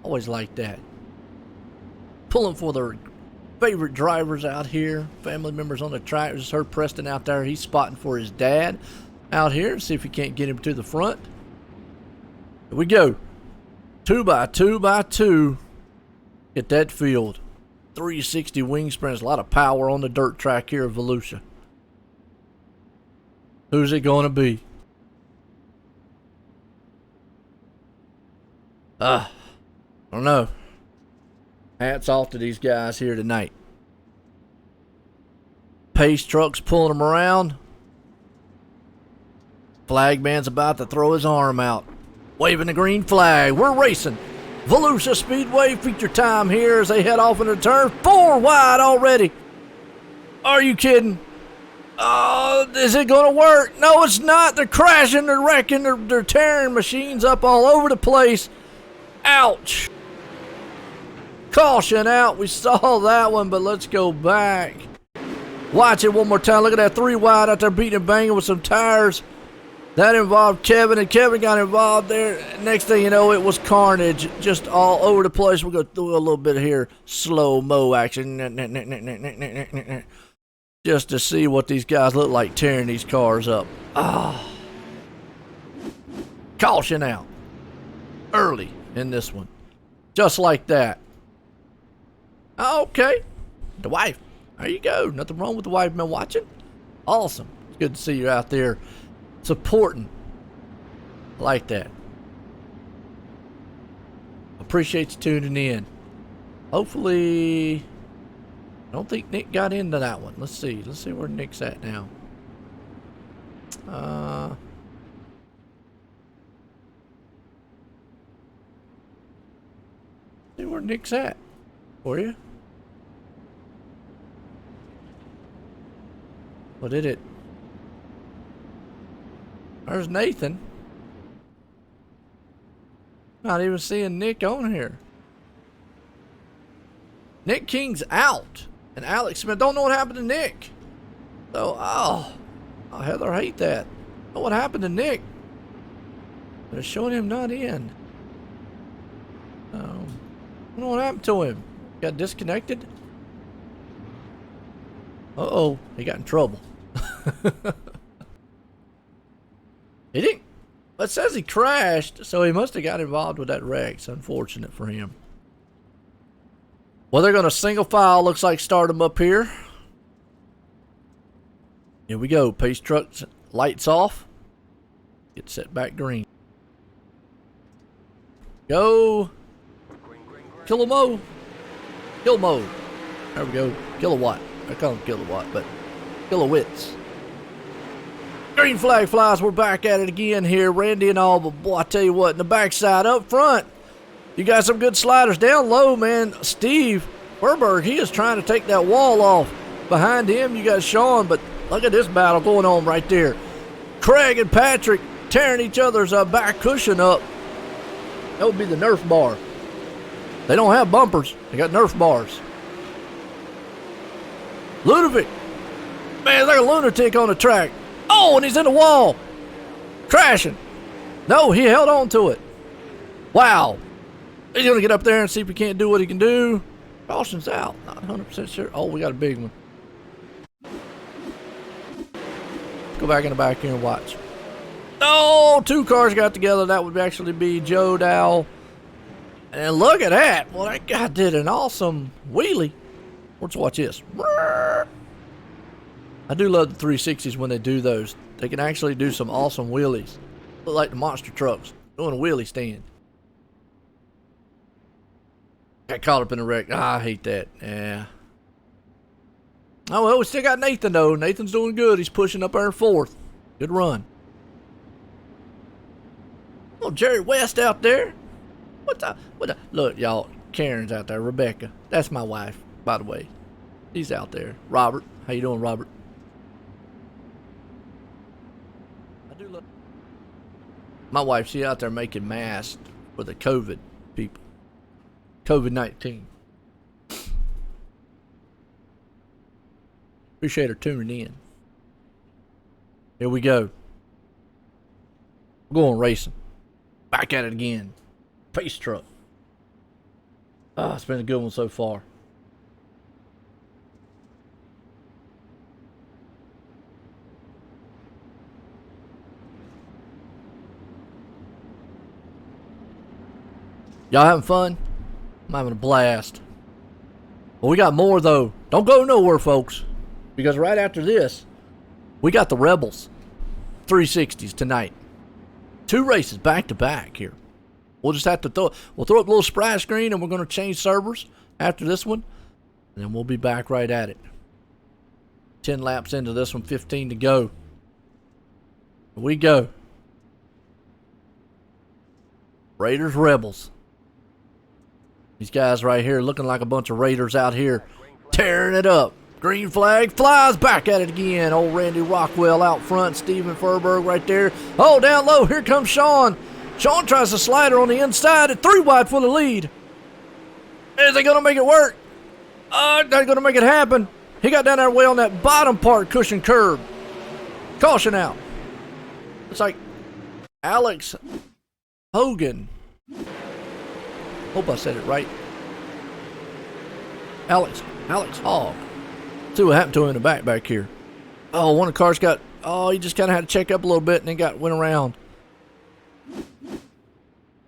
Always like that. Pulling for their favorite drivers out here. Family members on the track. Just heard Preston out there. He's spotting for his dad out here. See if he can't get him to the front. Here we go. 2x2x2. Get that field. 360 wing sprints. A lot of power on the dirt track here at Volusia. Who's it going to be? I don't know. Hats off to these guys here tonight. Pace truck's pulling them around. Flagman's about to throw his arm out. Waving the green flag. We're racing. Volusia Speedway feature time here as they head off into the turn. 4 wide already. Are you kidding? Oh, is it going to work? No, it's not. They're crashing. They're wrecking. They're tearing machines up all over the place. Ouch. Caution out. We saw that one, but let's go back. Watch it one more time. Look at that 3 wide out there beating and banging with some tires. That involved Kevin, and Kevin got involved there. Next thing you know, it was carnage just all over the place. We're going to do a little bit here, slow-mo action. Just to see what these guys look like tearing these cars up. Ah. Caution out. Early in this one. Just like that. Okay. The wife. There you go. Nothing wrong with the wife been watching. Awesome. It's good to see you out there supporting. I like that. Appreciate you tuning in. Hopefully, I don't think Nick got into that one. Let's see. Let's see where Nick's at now. See where Nick's at for you. What did it? There's Nathan. Not even seeing Nick on here. Nick King's out. And Alex Smith. Don't know what happened to Nick. So, Heather, hate that. Know what happened to Nick? They're showing him not in. I don't know what happened to him. Got disconnected? Uh-oh. He got in trouble. He didn't. It says he crashed, so he must have got involved with that wreck. It's unfortunate for him. Well, they're going to single file. Looks like start them up here. Here we go. Pace trucks, lights off. Get set back green. Go. Kilomo. Kilomo. There we go. Kilowatt. I call them kilowatt, but kilowatts. Green flag flies. We're back at it again here. Randy and all, but boy, I tell you what, in the backside up front, you got some good sliders. Down low, man, Steve Berberg, he is trying to take that wall off. Behind him, you got Sean, but look at this battle going on right there. Craig and Patrick tearing each other's back cushion up. That would be the Nerf bar. They don't have bumpers. They got Nerf bars. Ludovic. Man, they're a lunatic on the track. Oh, and he's in the wall. Crashing. No, he held on to it. Wow. He's going to get up there and see if he can't do what he can do. Caution's out. Not 100% sure. Oh, we got a big one. Go back in the back here and watch. Oh, 2 cars got together. That would actually be Joe Dow. And look at that. Well, that guy did an awesome wheelie. Let's watch this. I do love the 360s when they do those. They can actually do some awesome wheelies. Look like the monster trucks doing a wheelie stand. Got caught up in a wreck. I hate that. Yeah. Oh, well, we still got Nathan, though. Nathan's doing good. He's pushing up there in 4th. Good run. Oh, Jerry West out there. What the? Look, y'all. Karen's out there. Rebecca. That's my wife, by the way. She's out there. Robert. How you doing, Robert? I do love my wife. She out there making masks for the COVID people. COVID-19. Appreciate her tuning in. Here we go. We're going racing. Back at it again. Pace truck. Ah, it's been a good one so far. Y'all having fun? I'm having a blast. Well, we got more though. Don't go nowhere, folks. Because right after this, we got the Rebels 360s tonight. 2 races back to back here. We'll just have to throw up a little splash screen and we're going to change servers after this one. And then we'll be back right at it. 10 laps into this one, 15 to go. Here we go. Raiders, Rebels. These guys right here looking like a bunch of Raiders out here tearing it up. Green flag flies back at it again. Old Randy Rockwell out front. Steven Furberg right there. Oh, down low. Here comes Sean. Sean tries to slide her on the inside at 3 wide for the lead. Is they going to make it work? They're going to make it happen. He got down there way on that bottom part cushion curb. Caution out. It's like Alex Hogan. Hope I said it right. Alex Hogg. See what happened to him in the back here. Oh, one of the cars got, he just kind of had to check up a little bit and then went around.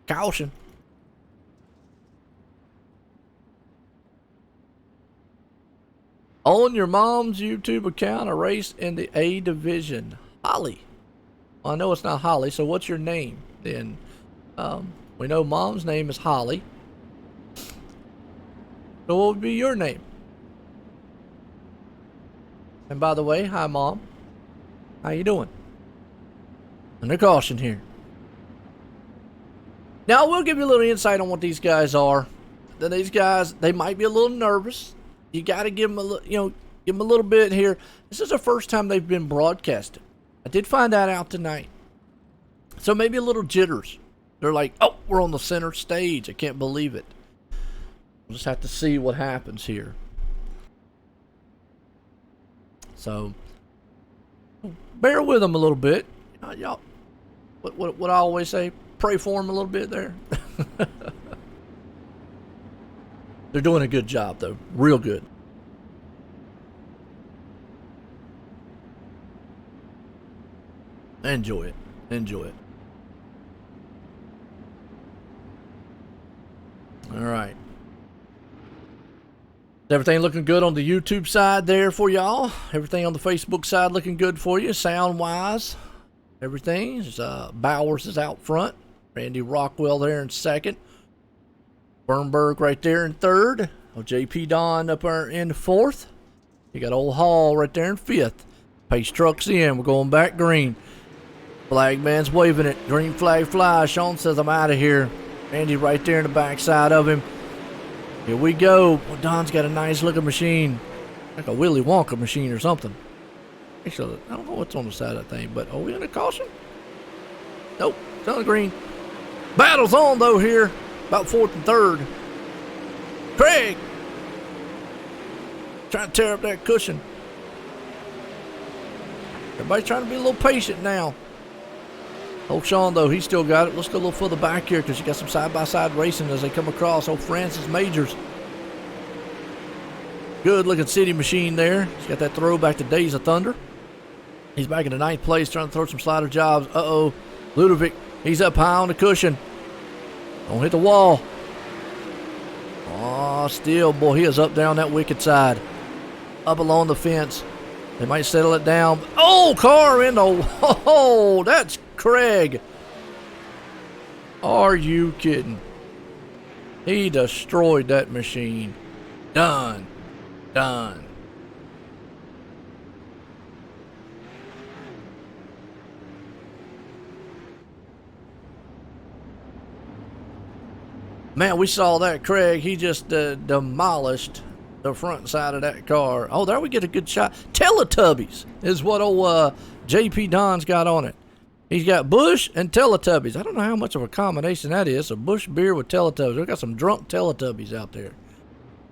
Caution. On your mom's YouTube account, a race in the A division. Holly. Well, I know it's not Holly, so what's your name then? We know mom's name is Holly. So what would be your name? And by the way, hi Mom. How you doing? Under caution here. Now we'll give you a little insight on what these guys are. Then these guys, they might be a little nervous. You got to give them a little, give them a little bit here. This is the first time they've been broadcasted. I did find that out tonight. So maybe a little jitters. They're like, oh, we're on the center stage. I can't believe it. We'll just have to see what happens here. So, bear with them a little bit. Y'all, what I always say, pray for them a little bit there. They're doing a good job, though. Real good. Enjoy it. Enjoy it. All right. Everything looking good on the YouTube side there for y'all. Everything on the Facebook side looking good for you, sound-wise. Everything. Bowers is out front. Randy Rockwell there in second. Bernberg right there in third. JP Don up there in fourth. You got old Hall right there in fifth. Pace trucks in. We're going back green. Flag man's waving it. Green flag flies. Sean says I'm out of here. Randy right there in the backside of him. Here we go. Well, Don's got a nice looking machine. Like a Willy Wonka machine or something. Actually, I don't know what's on the side of that thing, but are we under caution? Nope. It's on the green. Battle's on though here. About fourth and third. Craig! Trying to tear up that cushion. Everybody's trying to be a little patient now. Old Sean, though, he still got it. Let's go a little further back here because you got some side-by-side racing as they come across. Old Francis Majors. Good-looking city machine there. He's got that throwback to Days of Thunder. He's back in the ninth place trying to throw some slider jobs. Uh-oh. Ludovic, he's up high on the cushion. Don't hit the wall. Oh, still, boy, he is up down that wicked side. Up along the fence. They might settle it down. Oh, car in the... Oh, that's Craig. Are you kidding? He destroyed that machine. Done. Done. Man, we saw that, Craig. He just demolished the front side of that car. Oh, there we get a good shot. Teletubbies is what old JP Don's got on it. He's got Bush and Teletubbies. I don't know how much of a combination that is. A Bush beer with Teletubbies. We got some drunk Teletubbies out there.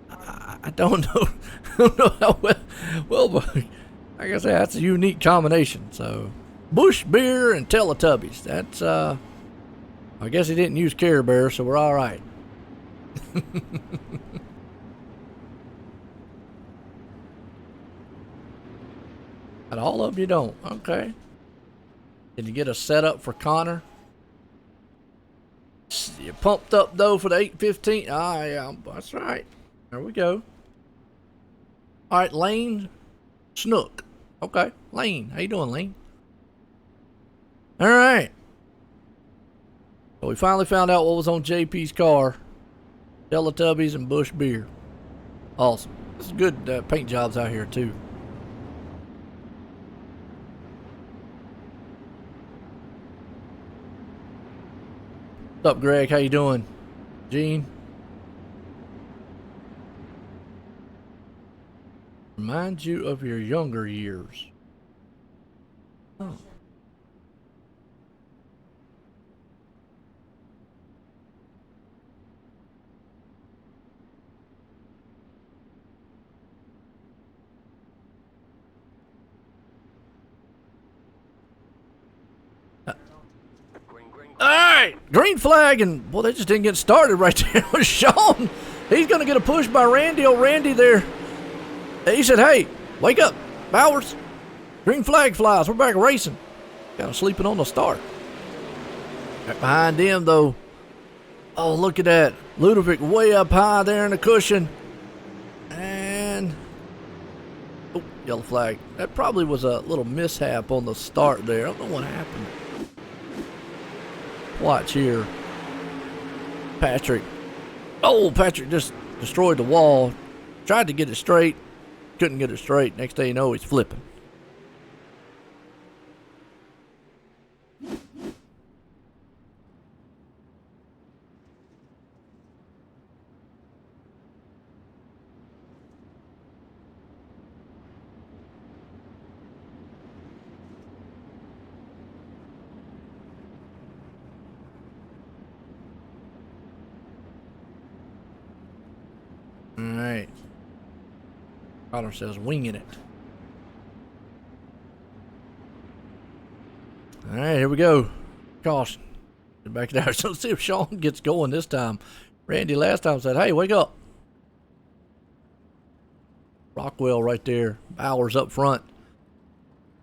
I don't know. I don't know how well, but like I said, that's a unique combination. So, Bush beer and Teletubbies. That's I guess he didn't use Care Bear, so we're all right. And all of you don't. Okay. Did you get a setup for Connor? You pumped up though for the 815. Ah, yeah, that's right. There we go. All right, Lane Snook. Okay, Lane. How you doing, Lane? All right. So we finally found out what was on JP's car. Teletubbies and Bush beer. Awesome. This is good paint jobs out here too. What's up, Greg? How you doing? Gene? Remind you of your younger years. Oh. Alright, green flag, and boy, they just didn't get started right there with Sean. He's gonna get a push by Randy. Oh, Randy there. He said, hey, wake up, Bowers. Green flag flies. We're back racing. Kind of sleeping on the start. Right behind him, though. Oh, look at that. Ludovic way up high there in the cushion. And oh, yellow flag. That probably was a little mishap on the start there. I don't know what happened. Watch here. Patrick. Oh, Patrick just destroyed the wall. Tried to get it straight. Couldn't get it straight. Next thing you know, he's flipping. Alright. Connor says winging it. Alright, here we go. Caution. Get back there. So let's see if Sean gets going this time. Randy last time said, hey, wake up. Rockwell right there. Bowers up front.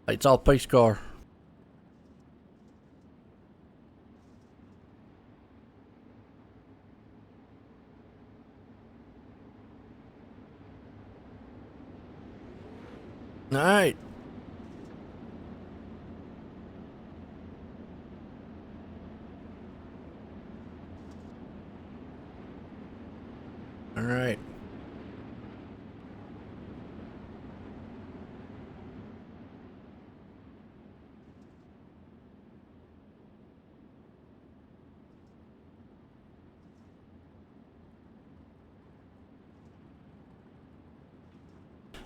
It's all pace car. All right. All right.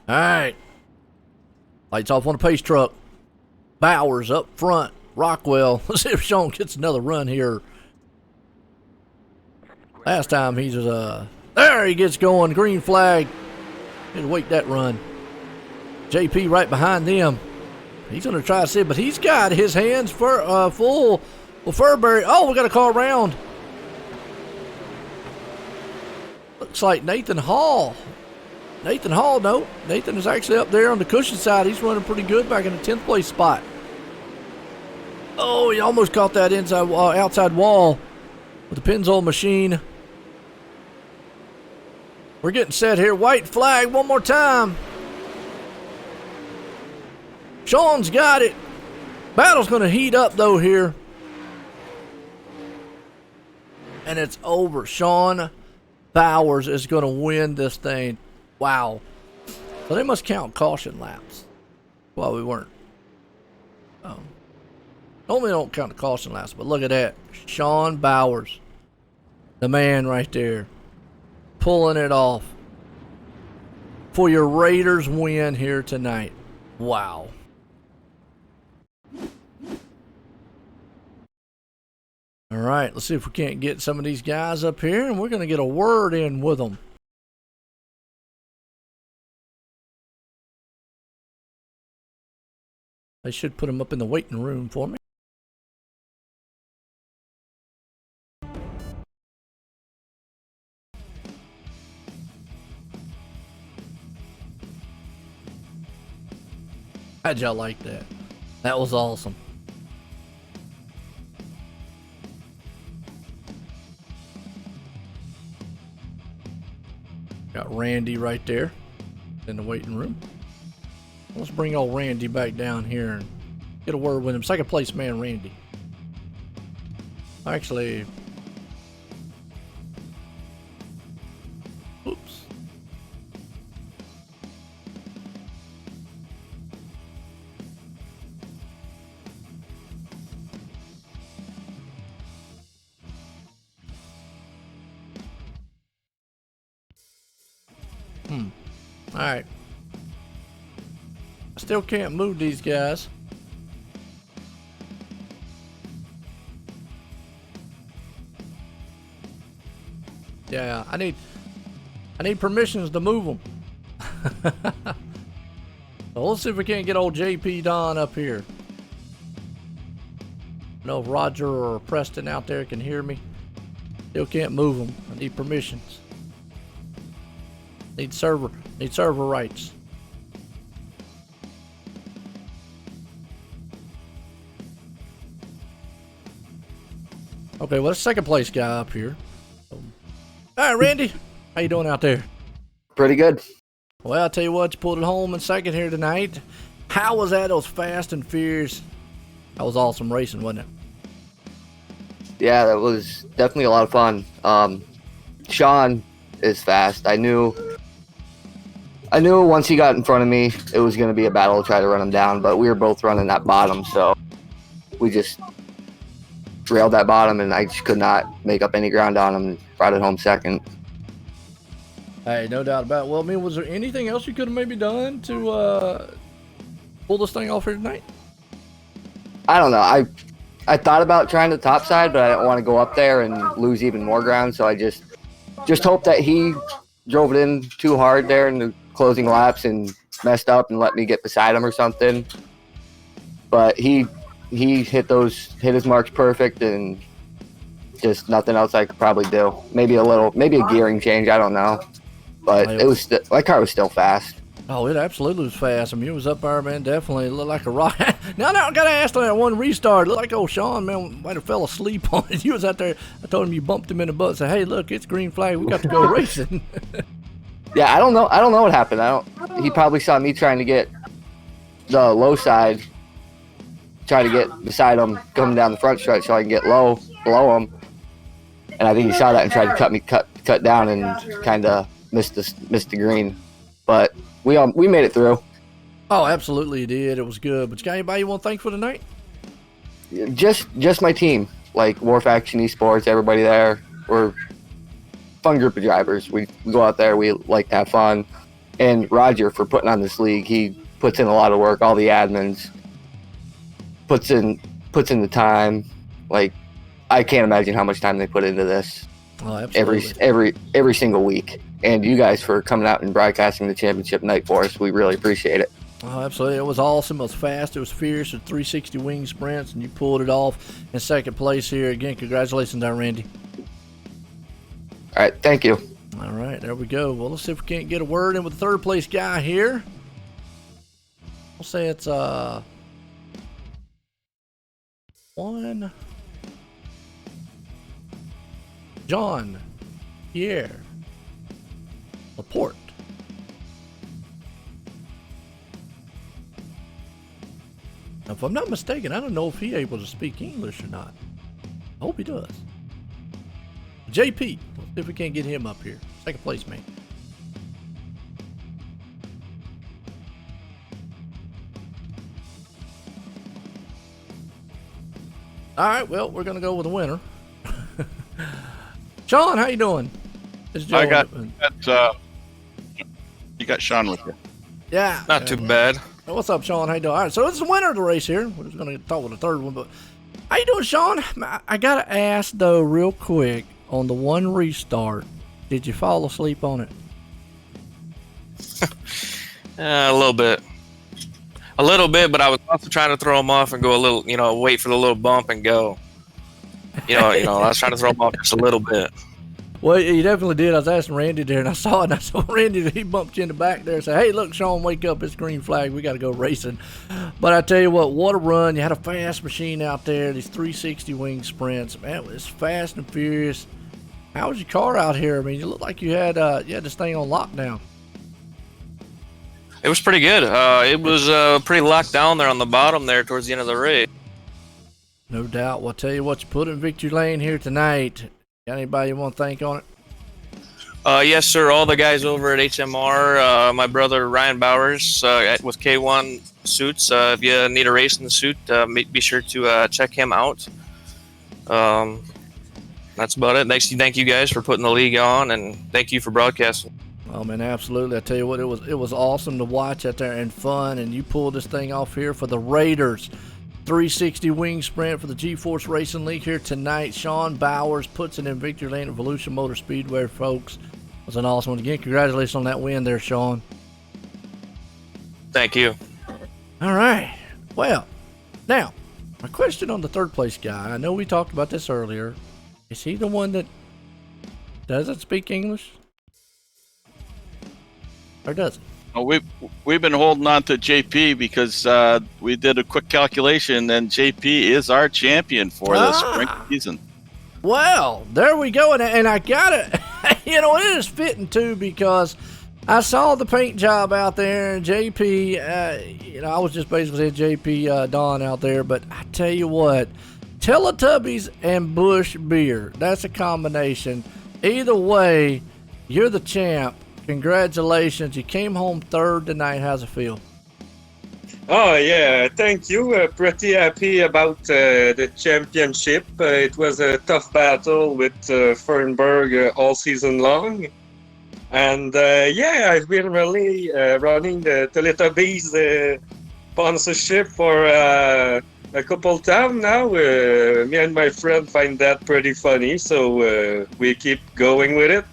All right. Lights off on the pace truck. Bowers up front. Rockwell. Let's see if Sean gets another run here. Last time he was there he gets going. Green flag. Need to wait that run. JP right behind them. He's gonna try to see, but he's got his hands full with Furberry. Oh, we got a car around. Looks like Nathan Hall. No. Nathan is actually up there on the cushion side. He's running pretty good back in the 10th place spot. Oh, he almost caught that outside wall with the Pennzoil machine. We're getting set here. White flag one more time. Sean's got it. Battle's going to heat up, though, here. And it's over. Sean Bowers is going to win this thing. Wow. So they must count caution laps. Well, we weren't. Normally don't count the caution laps, but look at that. Sean Bowers. The man right there. Pulling it off. For your Raiders win here tonight. Wow. All right, let's see if we can't get some of these guys up here, and we're going to get a word in with them. They should put them up in the waiting room for me. How'd y'all like that? That was awesome. Got Randy right there in the waiting room. Let's bring old Randy back down here and get a word with him. Second place man, Randy. Actually, oops. All right. I still can't move these guys. Yeah, I need permissions to move them. So let's see if we can't get old JP Don up here. I know if Roger or Preston out there can hear me. Still can't move them. I need permissions. Need server rights. Okay, well, that's second place guy up here. All right, Randy, how you doing out there? Pretty good. Well, I'll tell you what, you pulled it home in second here tonight. How was that? It was fast and fierce. That was awesome racing, wasn't it? Yeah, that was definitely a lot of fun. Sean is fast. I knew once he got in front of me, it was going to be a battle to try to run him down, but we were both running that bottom, so we just railed that bottom, and I just could not make up any ground on him and brought it home second. Hey, no doubt about it. Well, I mean, was there anything else you could have maybe done to pull this thing off here tonight? I don't know. I thought about trying the top side, but I didn't want to go up there and lose even more ground, so I just hoped that he drove it in too hard there in the closing laps and messed up and let me get beside him or something. But he hit his marks perfect, and just nothing else I could probably do. Maybe a gearing change, I don't know. But my car was still fast. Oh, it absolutely was fast. I mean, it was up there, man. Definitely looked like a rock. Now, I got to ask on that one restart. It looked like old Sean, man, might have fell asleep on it. He was out there. I told him you bumped him in the butt and said, hey, look, it's green flag. We got to go racing. Yeah, I don't know what happened. He probably saw me trying to get the low side, try to get beside him, coming down the front stretch so I can get low below him. And I think he saw that and tried to cut down and kind of missed the green. But we made it through. Oh, absolutely you did. It was good. But you got anybody you want to thank for tonight? Just my team, like Wharf Action Esports, everybody there. We're a fun group of drivers. We go out there, we like to have fun. And Roger for putting on this league. He puts in a lot of work. All the admins puts in the time. Like, I can't imagine how much time they put into this. Oh, absolutely. Every single week. And you guys for coming out and broadcasting the championship night for us. We really appreciate it. Oh, absolutely. It was awesome. It was fast. It was fierce. It was 360 wing sprints, and you pulled it off in second place here. Again, congratulations there, Randy. All right. Thank you. All right. There we go. Well, let's see if we can't get a word in with the third place guy here. We'll say it's John Pierre Laporte. Now, if I'm not mistaken, I don't know if he's able to speak English or not. I hope he does. JP, let's see if we can't get him up here. Second place, man. All right, well, we're going to go with the winner. Sean, how you doing? It's Joe. I got you got Sean with you. Yeah. Not too bad. What's up, Sean? How you doing? All right, so it's the winner of the race here. We're just going to talk with the third one, but how you doing, Sean? I got to ask, though, real quick, on the one restart, did you fall asleep on it? A little bit. But I was also trying to throw him off and go a little, wait for the little bump and go. I was trying to throw him off just a little bit. Well, you definitely did. I was asking Randy there, and I saw it, and I saw Randy, he bumped you in the back there and said, hey, look, Sean, wake up. It's green flag. We got to go racing. But I tell you what a run. You had a fast machine out there, these 360 wing sprints. Man, it's fast and furious. How was your car out here? I mean, you look like you had this thing on lockdown. It was pretty good. It was pretty locked down there on the bottom there towards the end of the race. No doubt. Well, I'll tell you what, you put in victory lane here tonight. Got anybody you want to thank on it? Yes, sir. All the guys over at HMR, my brother Ryan Bowers with K1 Suits. If you need a race in the suit, be sure to check him out. That's about it. Thank you guys for putting the league on, and thank you for broadcasting. Oh, man, absolutely. I tell you what, it was awesome to watch out there and fun, and you pulled this thing off here for the Raiders. 360 wing sprint for the GForce Racing League here tonight. Sean Bowers puts it in victory lane at Volusia Motor Speedway, folks. It was an awesome one. Again, congratulations on that win there, Sean. Thank you. All right. Well, now, my question on the third place guy. I know we talked about this earlier. Is he the one that doesn't speak English? Or does he? We've been holding on to JP because we did a quick calculation, and JP is our champion for the spring season. Well, there we go, and I got it. It is fitting too because I saw the paint job out there, and JP. I was just basically saying JP Don out there, but I tell you what, Teletubbies and Bush beer. That's a combination. Either way, you're the champ. Congratulations. You came home third tonight. How's it feel? Oh, yeah. Thank you. Pretty happy about the championship. It was a tough battle with Fernberg all season long. And, I've been really running the Teletubbies sponsorship for a couple times now. Me and my friend find that pretty funny, so we keep going with it.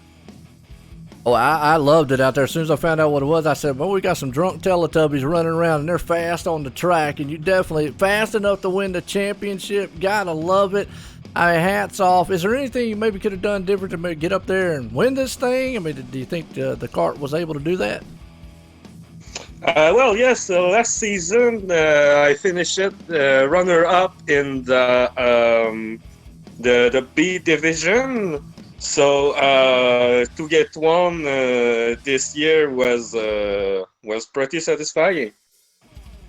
Oh, I loved it out there. As soon as I found out what it was, I said, well, we got some drunk Teletubbies running around, and they're fast on the track, and you definitely fast enough to win the championship. Gotta love it. Hats off. Is there anything you maybe could have done different to maybe get up there and win this thing? I mean, do you think the kart was able to do that? Well, yes. Last season, I finished it runner-up in the B division. So to get one this year was pretty satisfying.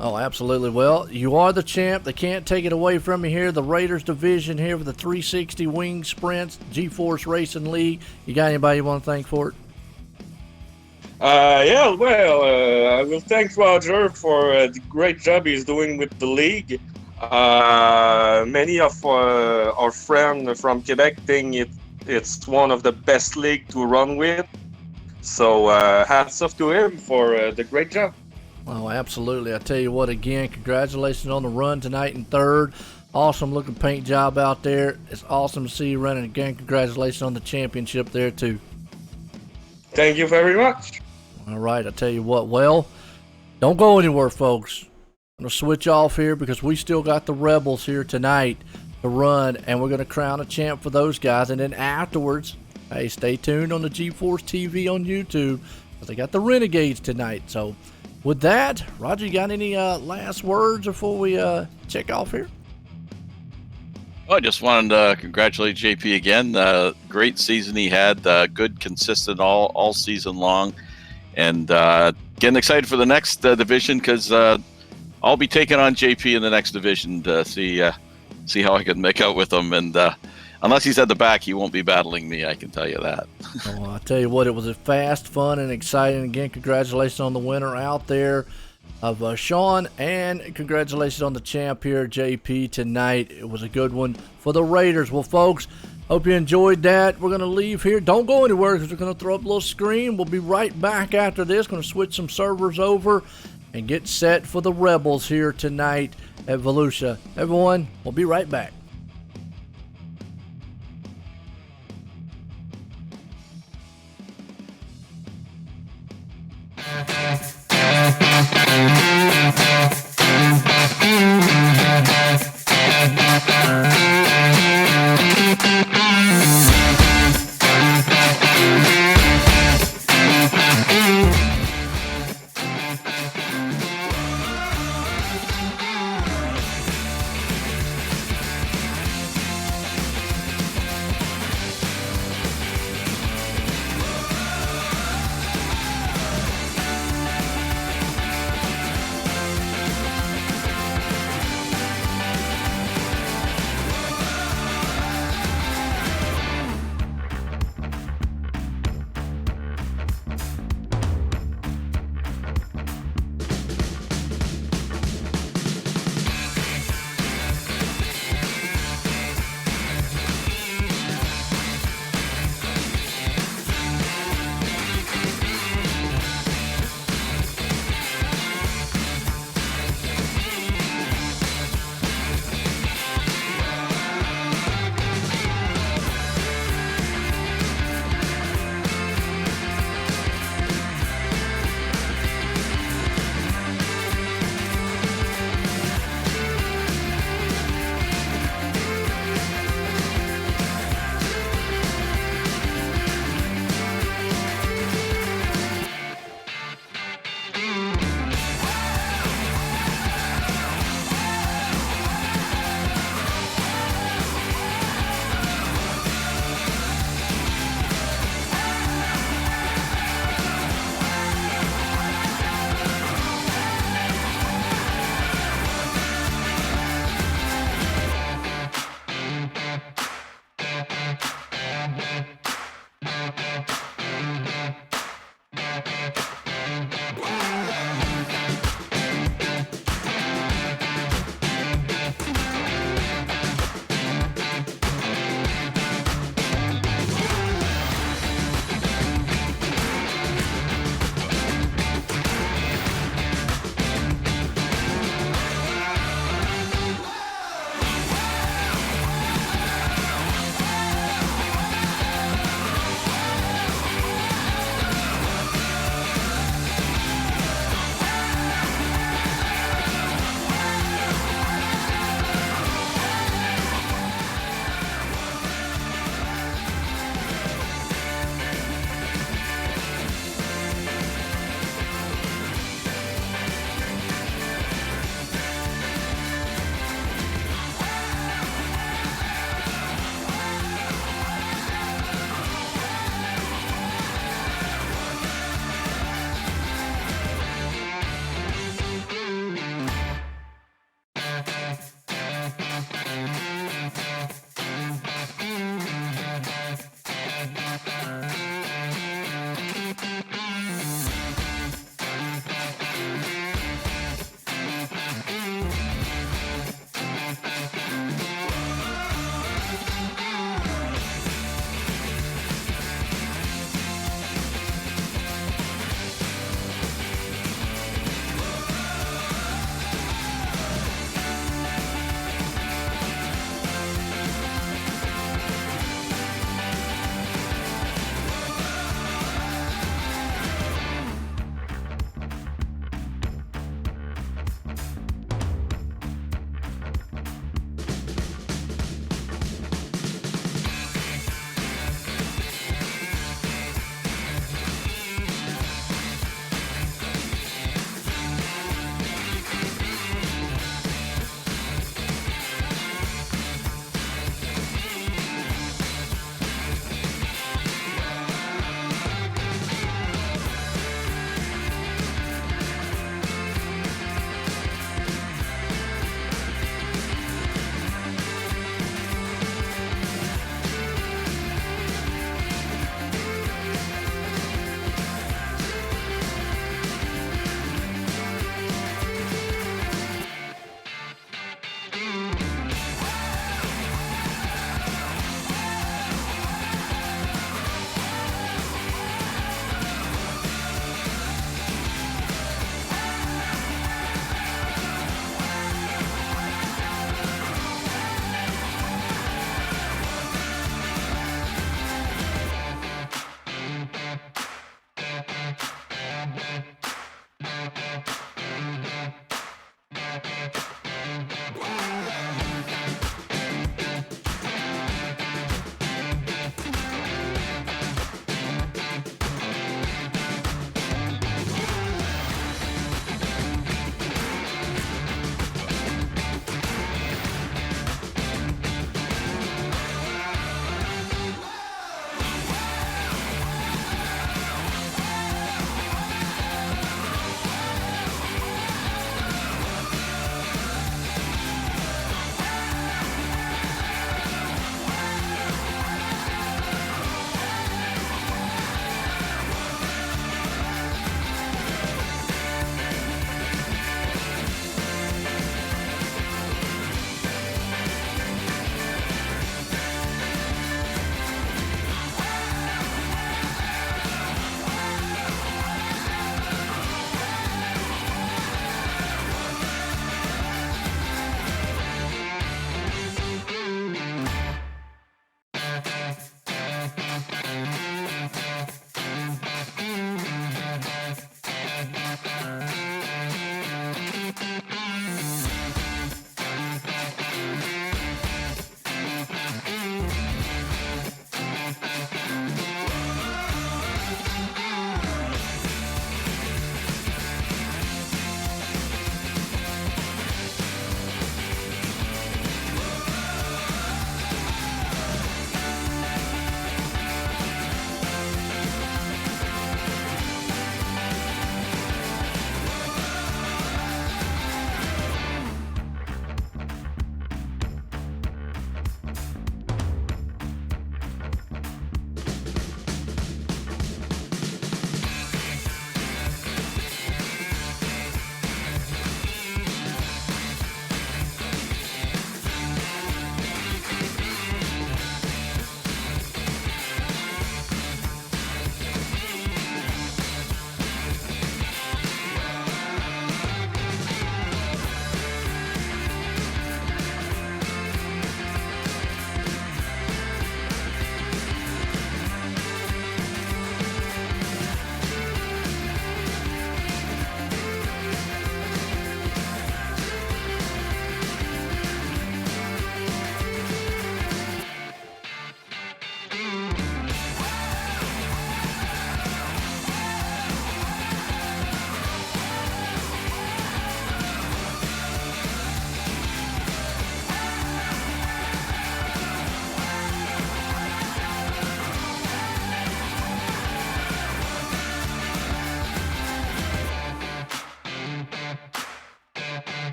Oh, absolutely. Well, you are the champ. They can't take it away from you here. The Raiders division here for the 360 wing sprints, GForce Racing League. You got anybody you want to thank for it? I will thank Roger for the great job he's doing with the league. Many of our friends from Quebec think it's one of the best leagues to run with. So hats off to him for the great job. Oh, absolutely. I tell you what, again, congratulations on the run tonight in third. Awesome looking paint job out there. It's awesome to see you running. Again, congratulations on the championship there, too. Thank you very much. All right, I tell you what, well, don't go anywhere, folks. I'm going to switch off here because we still got the Rebels here tonight to run, and we're going to crown a champ for those guys. And then afterwards, hey, stay tuned on the GForce TV on YouTube because they got the Renegades tonight. So with that, Roger, you got any last words before we check off here? I just wanted to congratulate JP again. Great season he had. Good, consistent all season long. And getting excited for the next division because I'll be taking on JP in the next division to see how I can make out with him. And unless he's at the back, he won't be battling me, I can tell you that. Oh, I tell you what, it was a fast, fun, and exciting. Again, congratulations on the winner out there of Sean, and congratulations on the champ here, JP, tonight. It was a good one for the Raiders. Well, folks, Hope you enjoyed that. We're going to leave here. Don't go anywhere because we're going to throw up a little screen. We'll be right back after this. Going to switch some servers over and get set for the Rebels here tonight at Volusia. Everyone, we'll be right back.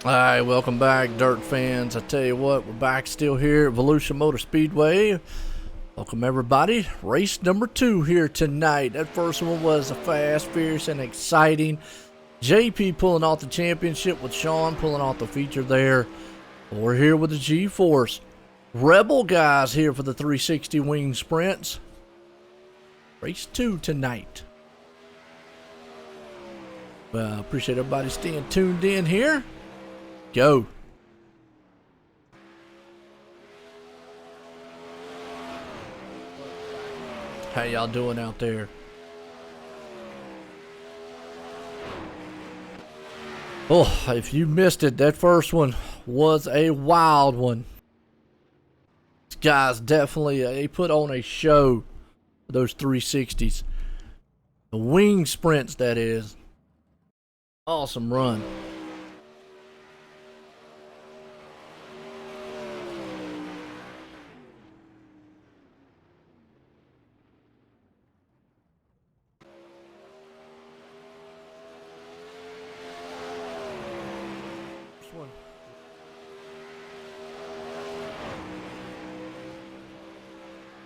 Alright, welcome back, dirt fans. I tell you what, we're back still here at Volusia Motor Speedway. Welcome everybody. Race number 2 here tonight. That first one was fast, fierce, and exciting. JP pulling off the championship with Sean pulling off the feature there. We're here with the GForce. Rebel guys here for the 360 wing sprints. Race 2 tonight. Well, appreciate everybody staying tuned in here. Go. How y'all doing out there? Oh, if you missed it, that first one was a wild one. These guys definitely they put on a show for those 360s. The wing sprints, that is. Awesome run.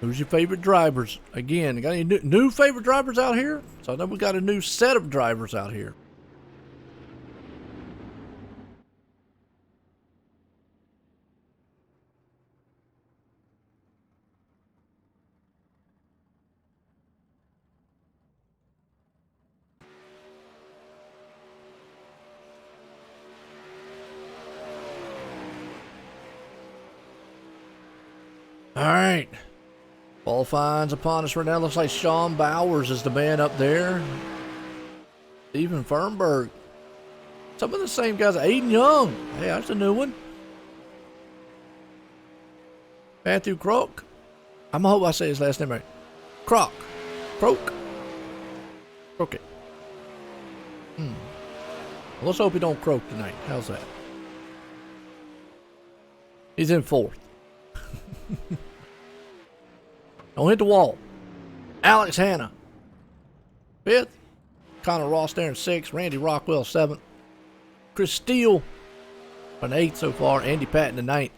Who's your favorite drivers? Again, got any new favorite drivers out here? So I know we got a new set of drivers out here. All right. Qualifying's upon us right now. Looks like Sean Bowers is the man up there. Steven Fernberg. Some of the same guys. Aiden Young. Hey, that's a new one. Matthew Croak. I hope I say his last name right. Croak. Croak. Croak it. Let's hope he don't croak tonight. How's that? He's in 4th. Don't hit the wall. Alex Hanna, 5th. Connor Ross there in 6th. Randy Rockwell, 7th. Chris Steele, an 8th so far. Andy Patton, the 9th.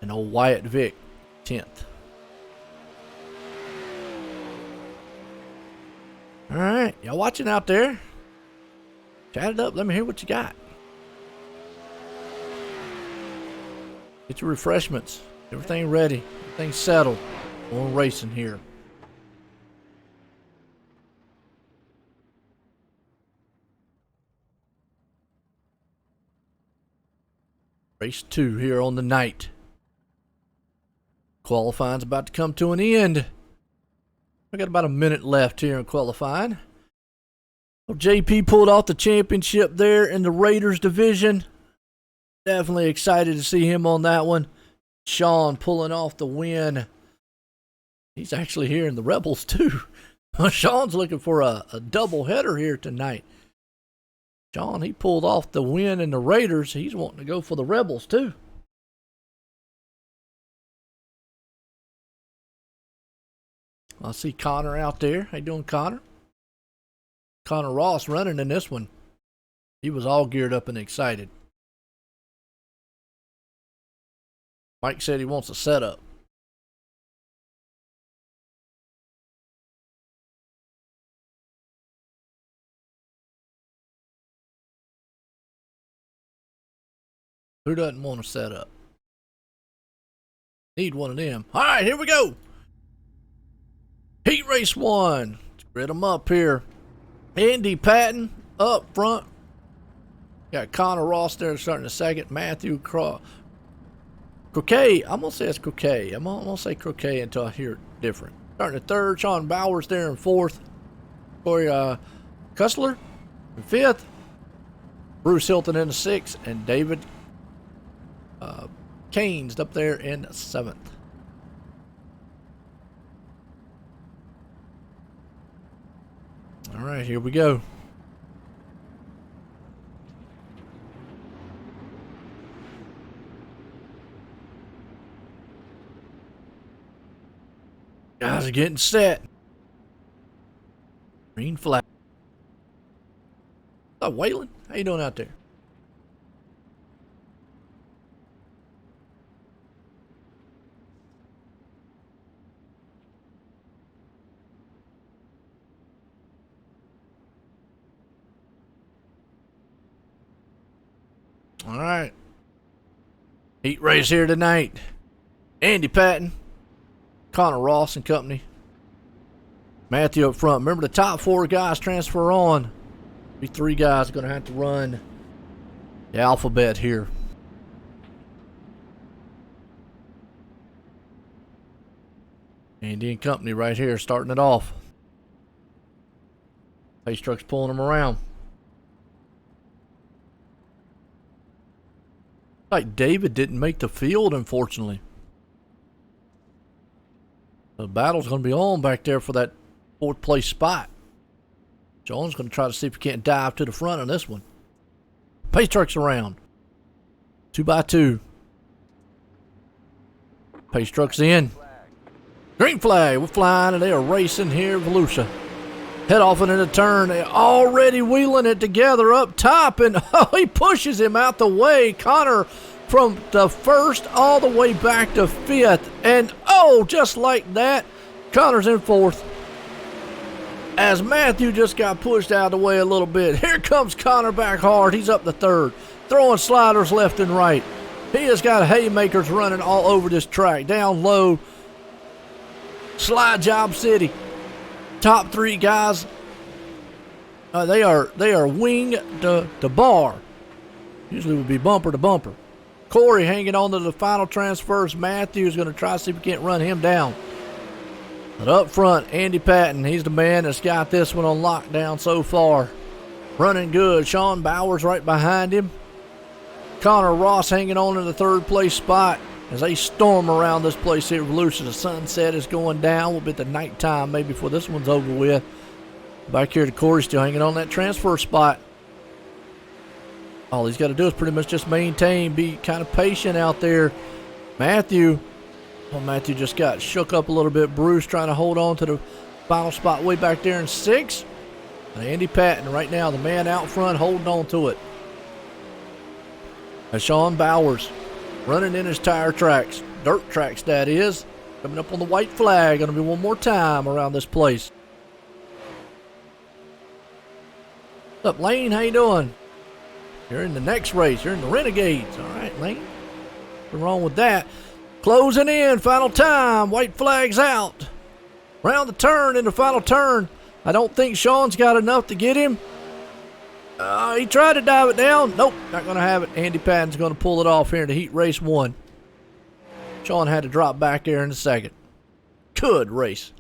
And old Wyatt Vick, 10th. All right, y'all watching out there? Chat it up. Let me hear what you got. Get your refreshments. Everything ready. Everything settled. We're racing here. Race 2 here on the night. Qualifying's about to come to an end. We got about a minute left here in qualifying. Well, JP pulled off the championship there in the Raiders division. Definitely excited to see him on that one. Sean pulling off the win. He's actually here in the Rebels too. Sean's looking for a double header here tonight. Sean, he pulled off the win in the Raiders. He's wanting to go for the Rebels too. I see Connor out there. How you doing, Connor? Connor Ross running in this one. He was all geared up and excited. Mike said he wants a setup. Who doesn't want a setup? Need one of them. All right, here we go. Heat race 1. Spread them up here. Andy Patton up front. Got Connor Ross there starting the 2nd. Matthew Croquet. I'm going to say it's Croquet. I'm going to say Croquet until I hear it different. Starting the 3rd. Sean Bowers there in 4th. Corey Kussler in 5th. Bruce Hilton in the 6th. And David Canes up there in 7th. All right, here we go. Guys are getting set. Green flag. What's up, Waylon? How you doing out there? All right. Heat race here tonight. Andy Patton, Connor Ross and company. Matthew up front. Remember, the top 4 guys transfer on. Be 3 guys are going to have to run the alphabet here. Andy and company right here starting it off. Pace truck's pulling them around. Like David didn't make the field, unfortunately. The battle's going to be on back there for that 4th place spot. Jones going to try to see if he can't dive to the front on this one. Pace truck's around. 2 by 2. Pace truck's in. Green flag. We're flying and they are racing here at Volusia. Head off into the turn. They're already wheeling it together up top, and he pushes him out the way. Connor from the 1st all the way back to 5th. And just like that, Connor's in 4th. As Matthew just got pushed out of the way a little bit. Here comes Connor back hard. He's up to 3rd. Throwing sliders left and right. He has got haymakers running all over this track. Down low. Slide job city. Top 3 guys, they are wing to bar. Usually would be bumper to bumper. Corey hanging on to the final transfers. Matthew's going to try to see if we can't run him down. But up front, Andy Patton, he's the man that's got this one on lockdown so far. Running good. Sean Bowers right behind him. Connor Ross hanging on in the 3rd place spot. As they storm around this place here at Volusia, the sunset is going down. We'll be at the nighttime maybe before this one's over with. Back here to Corey, still hanging on that transfer spot. All he's got to do is pretty much just maintain, be kind of patient out there. Matthew just got shook up a little bit. Bruce trying to hold on to the final spot way back there in 6th. And Andy Patton right now, the man out front, holding on to it. And Sean Bowers running in his tire tracks, dirt tracks that is, coming up on the white flag. Going to be one more time around this place. What's up, Lane? How you doing? You're in the next race. You're in the Renegades. All right, Lane. What's wrong with that? Closing in, final time. White flag's out. Round the turn in the final turn. I don't think Sean's got enough to get him. He tried to dive it down. Nope, not going to have it. Andy Patton's going to pull it off here in the heat race 1. Sean had to drop back there in the 2nd. Good race.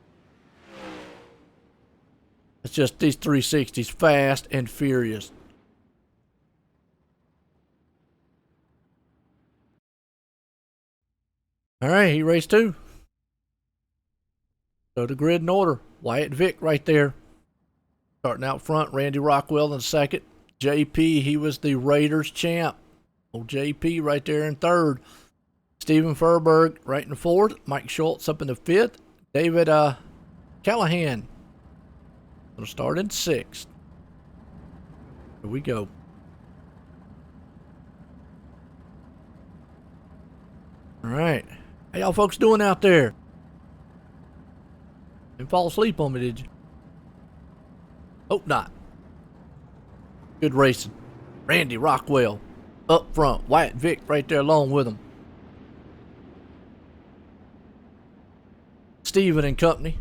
It's just these 360s, fast and furious. All right, heat race 2. So the grid in order. Wyatt Vick right there. Starting out front, Randy Rockwell in 2nd. JP, he was the Raiders champ. Old JP right there in 3rd. Steven Furberg right in 4th. Mike Schultz up in the 5th. David Callahan going to start in 6th. Here we go. All right. How y'all folks doing out there? Didn't fall asleep on me, did you? Hope not. Good racing. Randy Rockwell up front. Wyatt Vick right there along with him. Steven and company.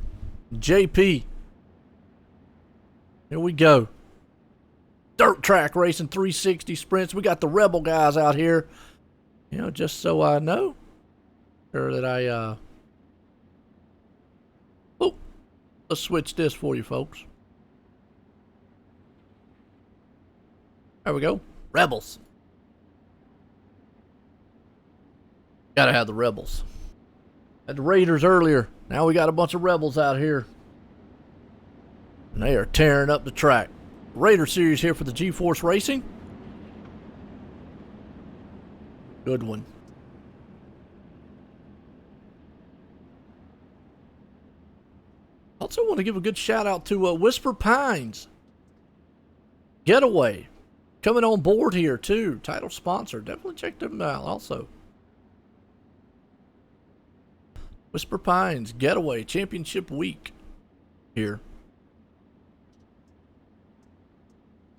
JP. Here we go. Dirt track racing 360 sprints. We got the Rebel guys out here. You know, just so I know. Sure that I let's switch this for you folks. There we go. Rebels. Gotta have the Rebels. Had the Raiders earlier. Now we got a bunch of Rebels out here. And they are tearing up the track. Raider series here for the GForce Racing. Good one. Also want to give a good shout out to Whisper Pines. Getaway. Coming on board here too. Title sponsor. Definitely check them out also. Whisper Pines Getaway Championship Week here.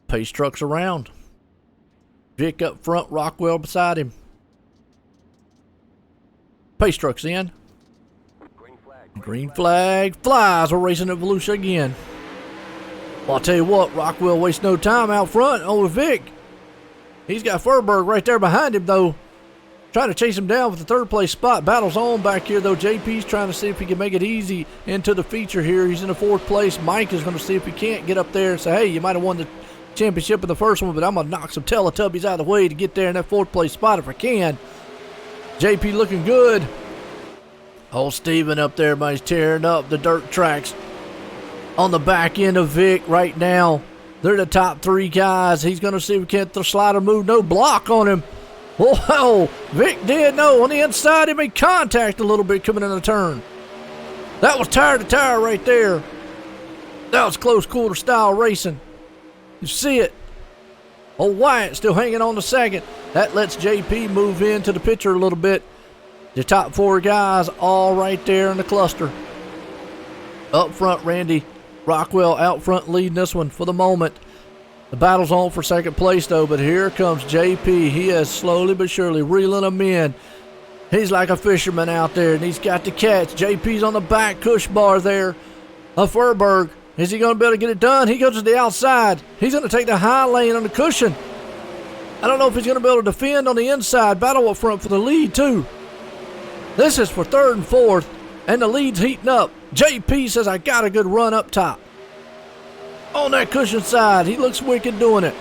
Pace trucks around. Vic up front, Rockwell beside him. Pace truck's in. Green flag flies. We're racing at Volusia again. Well, I'll tell you what, Rockwell wastes no time out front over Vic. He's got Furberg right there behind him, though. Trying to chase him down with the third place spot. Battle's on back here, though. JP's trying to see if he can make it easy into the feature here. He's in the fourth place. Mike is going to see if he can't get up there and say, hey, you might have won the championship in the first one, but I'm going to knock some Teletubbies out of the way to get there in that fourth place spot if I can. JP looking good. Old Steven up there, but he's tearing up the dirt tracks on the back end of Vic right now. They're the top three guys. He's going to see if he can't the slider move. No block on him. Whoa, Vic did no. On the inside, he made contact a little bit coming in the turn. That was tire to tire right there. That was close quarter style racing. You see it. Old Wyatt still hanging on the second. That lets JP move into the picture a little bit. The top four guys all right there in the cluster. Up front, Randy Rockwell out front leading this one for the moment. The battle's on for second place, though, but here comes JP. He is slowly but surely reeling them in. He's like a fisherman out there, and he's got the catch. JP's on the back cush bar there of Furberg. Is he going to be able to get it done? He goes to the outside. He's going to take the high lane on the cushion. I don't know if he's going to be able to defend on the inside. Battle up front for the lead, too. This is for third and fourth, and the lead's heating up. JP says, I got a good run up top. On that cushion side, he looks wicked doing it.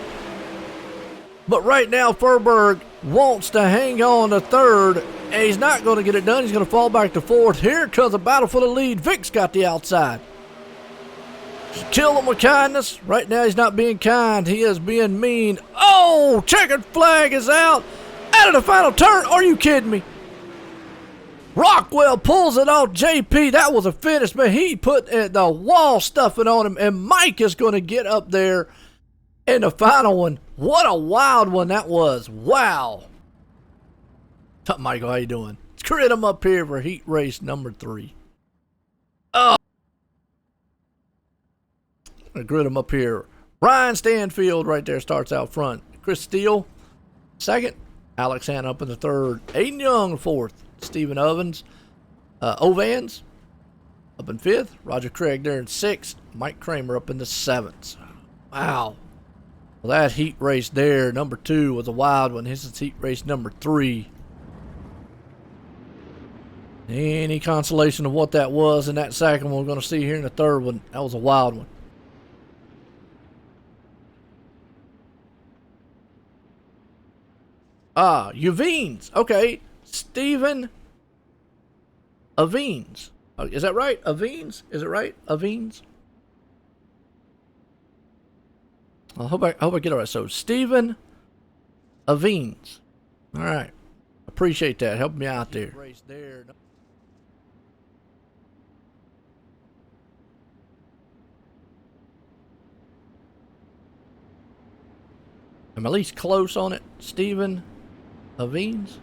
But right now, Furberg wants to hang on to third, and he's not going to get it done. He's going to fall back to fourth. Here comes a battle for the lead. Vic's got the outside. Kill him with kindness. Right now, he's not being kind. He is being mean. Oh, checkered flag is out. Out of the final turn. Are you kidding me? Rockwell pulls it off JP. That was a finish, man. He put the wall stuffing on him, and Mike is going to get up there in the final one. What a wild one that was. Wow. What's up, Michael? How you doing? Let's crit him up here for heat race number 3. Oh. I'm going to grid him up here. Ryan Stanfield right there starts out front. Chris Steele, second. Alex Hanna up in the third. Aiden Young, fourth. Stephen Ovens, Ovans up in fifth. Roger Craig there in sixth. Mike Kramer up in the seventh. Wow. Well, that heat race there, number 2, was a wild one. This is heat race number 3. Any consolation of what that was in that second one we're going to see here in the third one. That was a wild one. Uvines. Okay. Stephen Avines. Is that right? Avines? Is it right? Avines? I hope I get it right. So, Stephen Avines. All right. Appreciate that. Help me out there. I'm at least close on it. Stephen Avines.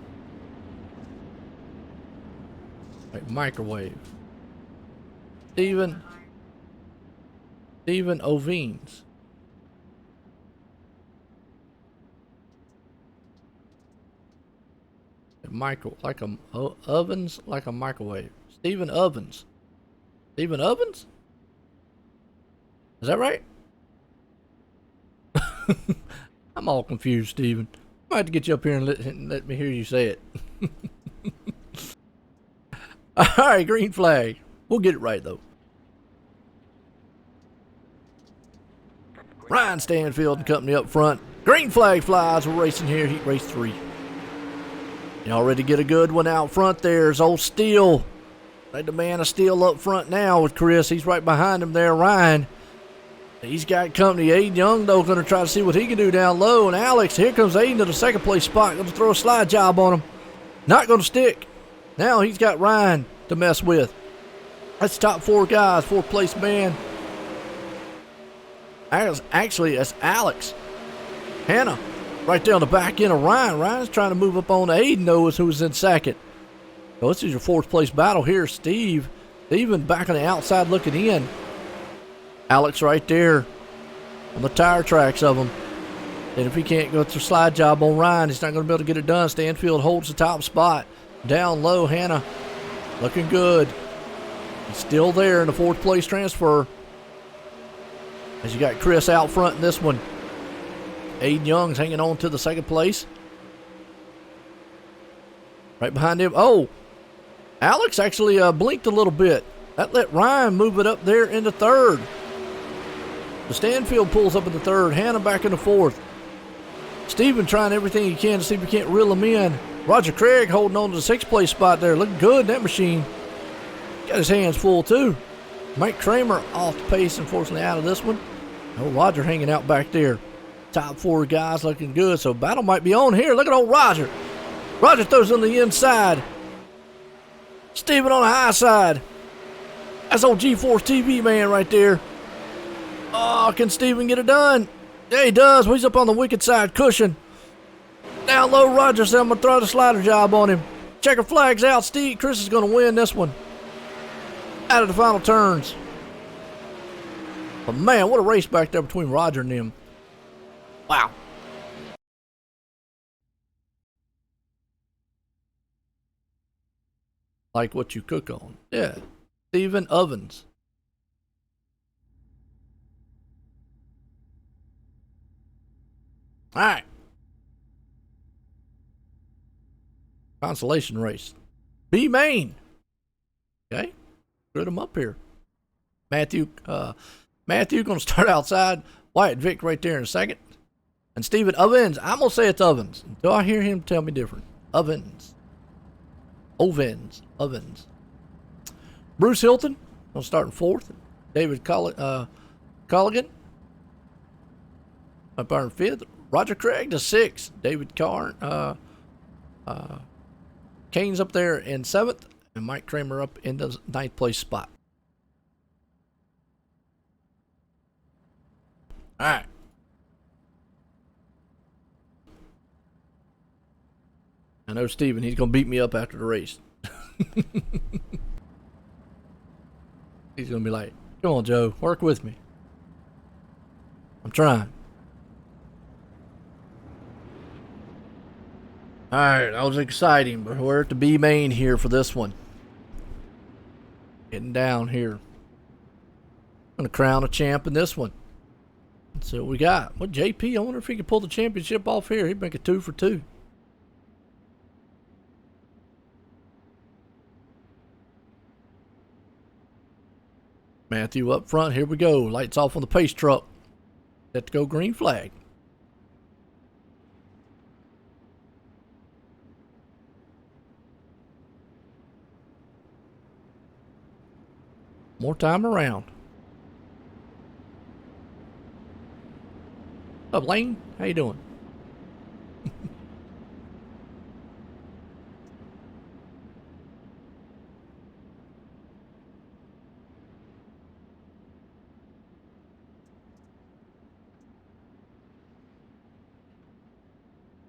Microwave. Stephen Ovines. Ovens like a microwave. Stephen Ovens. Stephen Ovens? Is that right? I'm all confused, Stephen. I might have to get you up here and let me hear you say it. All right, green flag. We'll get it right, though. Ryan Stanfield and company up front. Green flag flies. We're racing here, heat race 3. You already get a good one out front there. There's old Steele. Like the man of steel up front now with Chris. He's right behind him there, Ryan. He's got company. Aiden Young, though, going to try to see what he can do down low. And Alex, here comes Aiden to the second place spot. Going to throw a slide job on him. Not going to stick. Now he's got Ryan to mess with. That's top 4 guys, 4th place man. Actually, that's Alex Hannah right there on the back end of Ryan. Ryan's trying to move up on Aiden, though, who was in second. So this is your 4th place battle here. Steven back on the outside looking in. Alex right there on the tire tracks of him. Then if he can't go through slide job on Ryan, he's not going to be able to get it done. Stanfield holds the top spot. Down low, Hannah looking good. He's still there in the 4th place transfer. As you got Chris out front in this one. Aiden Young's hanging on to the 2nd place. Right behind him. Oh, Alex actually blinked a little bit. That let Ryan move it up there into 3rd. The Stanfield pulls up in the 3rd. Hannah back in the 4th. Steven trying everything he can to see if he can't reel him in. Roger Craig holding on to the 6th place spot there. Looking good in that machine. Got his hands full too. Mike Kramer off the pace, unfortunately, out of this one. Oh, Roger hanging out back there. Top 4 guys looking good, so battle might be on here. Look at old Roger. Roger throws on the inside. Steven on the high side. That's old GForce TV man right there. Oh, can Steven get it done? Yeah, he does. He's up on the wicked side cushion. Down low, Roger said, I'm going to throw the slider job on him. Checker flag's out. Steve, Chris is going to win this one. Out of the final turns. But man, what a race back there between Roger and him. Wow. Like what you cook on. Yeah. Steven Ovens. All right. Consolation race. B main. Okay. Put him up here. Matthew gonna start outside. Wyatt Vick right there in a second. And Steven Ovens. I'm gonna say it's Ovens. Do I hear him tell me different? Ovens. Bruce Hilton gonna start in 4th. David Colligan up there in 5th. Roger Craig to 6th. David Carn, Kane's up there in 7th, and Mike Kramer up in the 9th place spot. All right. I know Steven, he's going to beat me up after the race. He's going to be like, come on, Joe, work with me. I'm trying. All right, that was exciting, but we're at the B main here for this one. Getting down here. Gonna crown a champ in this one. Let's see what we got. What JP? I wonder if he could pull the championship off here. He'd make it 2 for 2. Matthew up front. Here we go. Lights off on the pace truck. Set to go green flag. More time around. What's up, Lane? How you doing?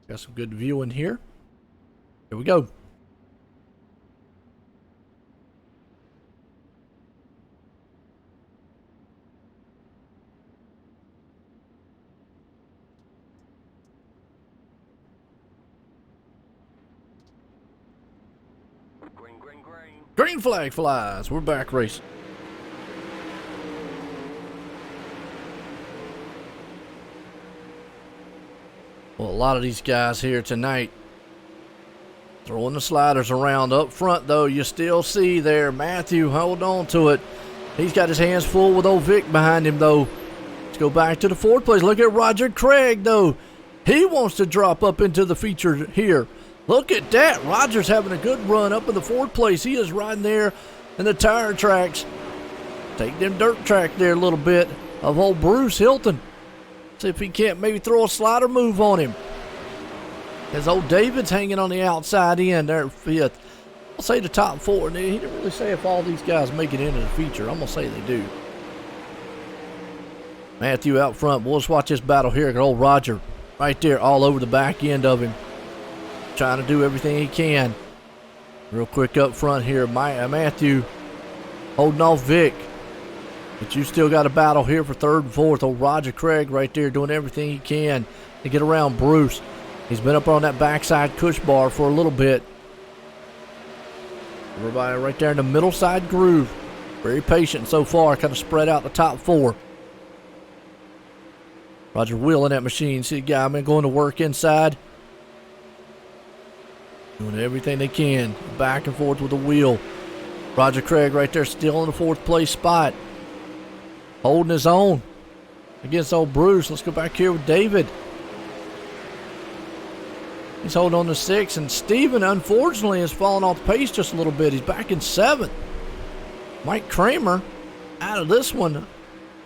Got some good viewing here. Here we go. Green flag flies. We're back racing. Well, a lot of these guys here tonight throwing the sliders around. Up front, though, you still see there Matthew hold on to it. He's got his hands full with old Vic behind him, though. Let's go back to the 4th place. Look at Roger Craig, though. He wants to drop up into the feature here. Look at that. Roger's having a good run up in the 4th place. He is riding there in the tire tracks. Take them dirt track there a little bit of old Bruce Hilton. See if he can't maybe throw a slider move on him. As old David's hanging on the outside end there at 5th. I'll say the top 4. He didn't really say if all these guys make it into the feature. I'm going to say they do. Matthew out front. Boy, let's watch this battle here. Got old Roger right there all over the back end of him. Trying to do everything he can. Real quick up front here. Matthew holding off Vic. But you still got a battle here for third and fourth. Old Roger Craig right there doing everything he can to get around Bruce. He's been up on that backside cush bar for a little bit. Everybody right there in the middle side groove. Very patient so far. Kind of spread out the top four. Roger wheeling that machine. See the guy, man, going to work inside. Doing everything they can. Back and forth with the wheel. Roger Craig right there still in the fourth place spot. Holding his own against old Bruce. Let's go back here with David. He's holding on to 6, and Steven, unfortunately, has fallen off the pace just a little bit. He's back in 7th. Mike Kramer out of this one.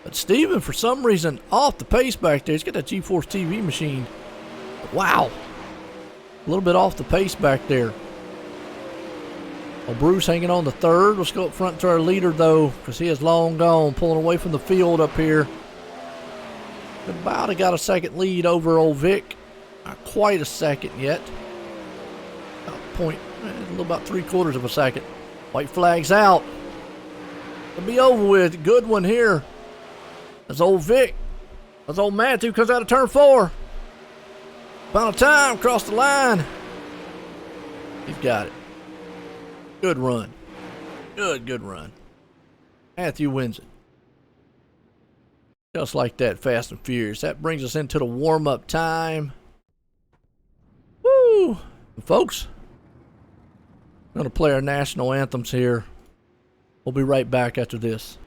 But Steven, for some reason, off the pace back there. He's got that GForce TV machine. Wow. A little bit off the pace back there. Well, Bruce hanging on to 3rd. Let's go up front to our leader, though, because he is long gone, pulling away from the field up here. About got a second lead over old Vic. Not quite a second yet. About 3/4 of a second. White flag's out. It'll be over with. Good one here. That's old Vic. That's old Matthew comes out of turn 4. Final time, across the line. He's got it. Good run. Good run. Matthew wins it. Just like that, fast and furious. That brings us into the warm-up time. Woo! Folks, I'm going to play our national anthems here. We'll be right back after this.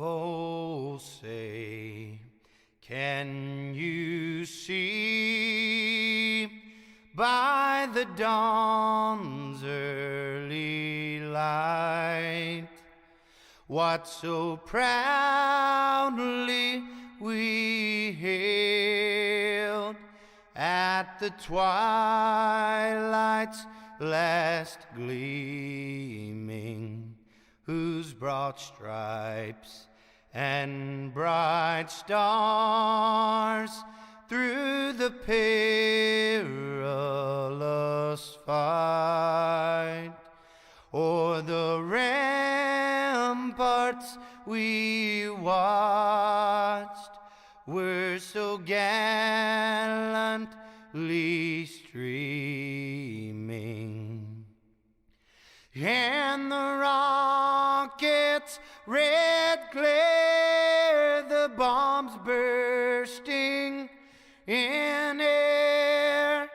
Oh, say, can you see by the dawn's early light what so proudly we hailed at the twilight's last gleaming, whose broad stripes and bright stars through the perilous fight o'er the ramparts we watched were so gallantly streaming, and the rocket's red glare, the bombs bursting in air,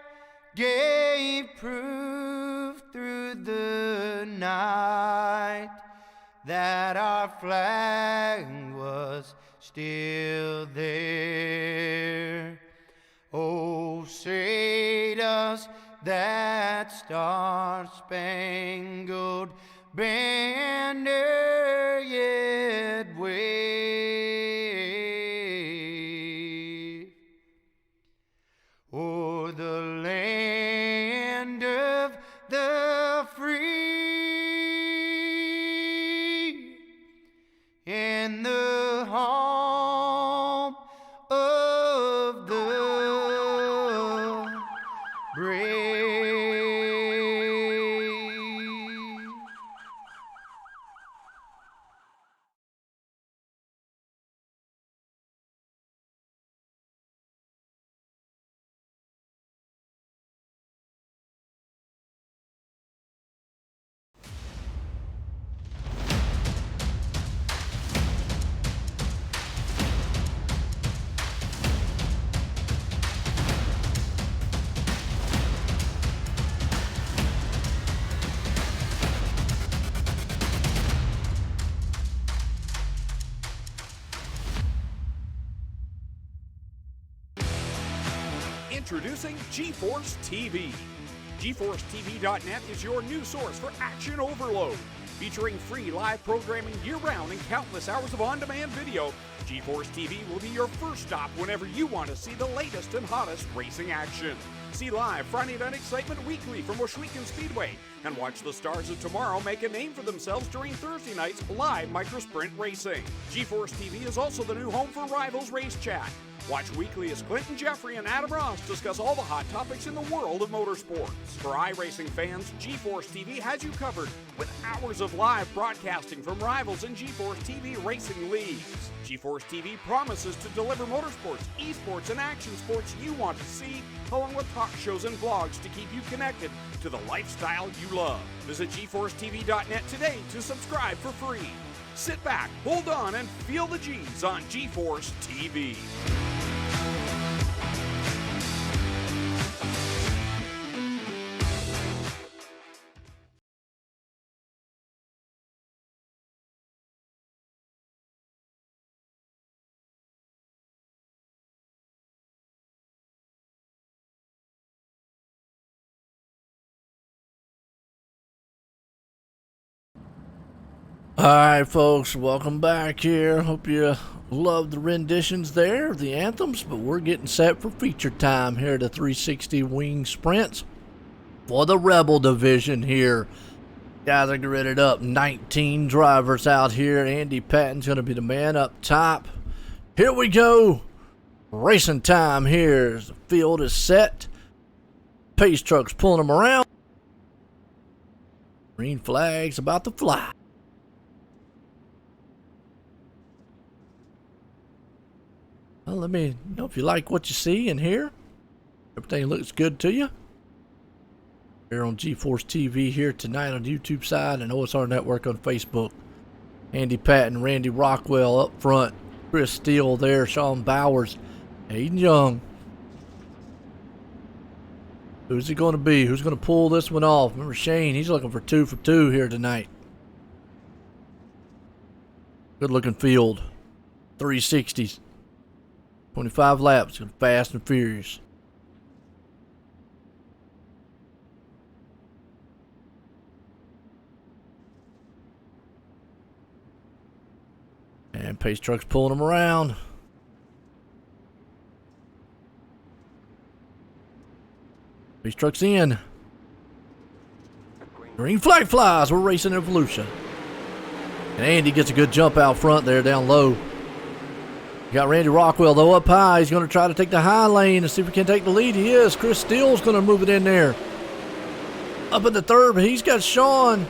gave proof through the night that our flag was still there. Oh, say does that star-spangled banner yet wave o'er the land of the free and the home of the brave? Introducing GForce TV. GForceTV.net is your new source for action overload. Featuring free live programming year-round and countless hours of on-demand video, GForce TV will be your first stop whenever you want to see the latest and hottest racing action. See live Friday Night Excitement weekly from Washougal Speedway, and watch the stars of tomorrow make a name for themselves during Thursday night's live microsprint racing. GForce TV is also the new home for Rivals Race Chat. Watch weekly as Clinton Jeffrey and Adam Ross discuss all the hot topics in the world of motorsports. For iRacing fans, GForce TV has you covered with hours of live broadcasting from Rivals and GForce TV racing leagues. GForce TV promises to deliver motorsports, esports, and action sports you want to see, along with talk shows and vlogs to keep you connected to the lifestyle you love. Visit GForceTV.net today to subscribe for free. Sit back, hold on, and feel the G's on GForce TV. Alright folks, welcome back here. Hope you love the renditions there, the anthems, but we're getting set for feature time here at the 360 Wing Sprints for the Rebel Division here. Guys are gritted up, 19 drivers out here. Andy Patton's going to be the man up top. Here we go. Racing time here. The field is set. Pace trucks pulling them around. Green flag's about to fly. Well, let me know if you like what you see and hear. Everything looks good to you. Here on GForce TV here tonight on the YouTube side and OSR Network on Facebook. Andy Patton, Randy Rockwell up front. Chris Steele there, Sean Bowers, Hayden Young. Who's it going to be? Who's going to pull this one off? Remember Shane, he's looking for 2 for 2 here tonight. Good looking field. 360s. 25 laps, fast and furious. And pace trucks pulling them around. Pace trucks in. Green flag flies. We're racing in Volusia. And Andy gets a good jump out front there, down low. You got Randy Rockwell, though, up high. He's going to try to take the high lane and see if he can take the lead. He is. Chris Steele's going to move it in there. Up in the third, but he's got Sean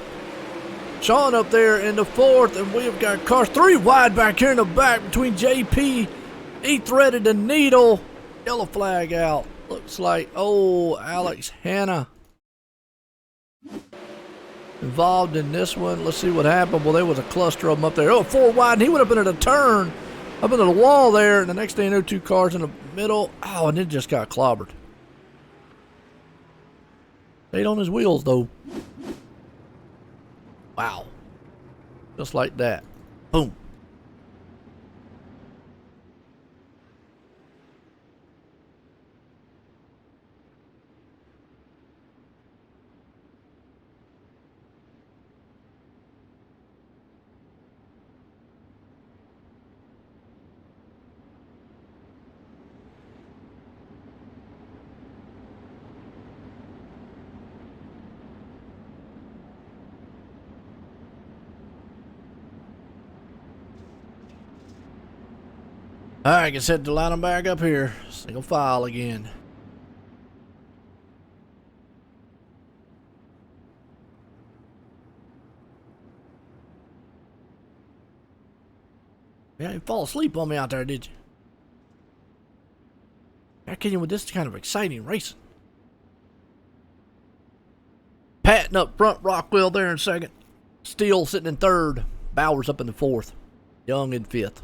up there in the fourth, and we've got cars 3 wide back here in the back between JP. He threaded the needle. Yellow flag out. Looks like, Alex Hanna involved in this one. Let's see what happened. Well, there was a cluster of them up there. 4 wide, and he went up into the turn. Up into the wall there, and the next thing you know, 2 cars in the middle. And it just got clobbered. Stayed on his wheels, though. Wow. Just like that. Boom. Alright, get set to line them back up here. Single file again. Yeah, you fall asleep on me out there, did you? Back in you with this kind of exciting racing. Patton up front, Rockwell there in second. Steele sitting in third. Bowers up in the fourth. Young in fifth.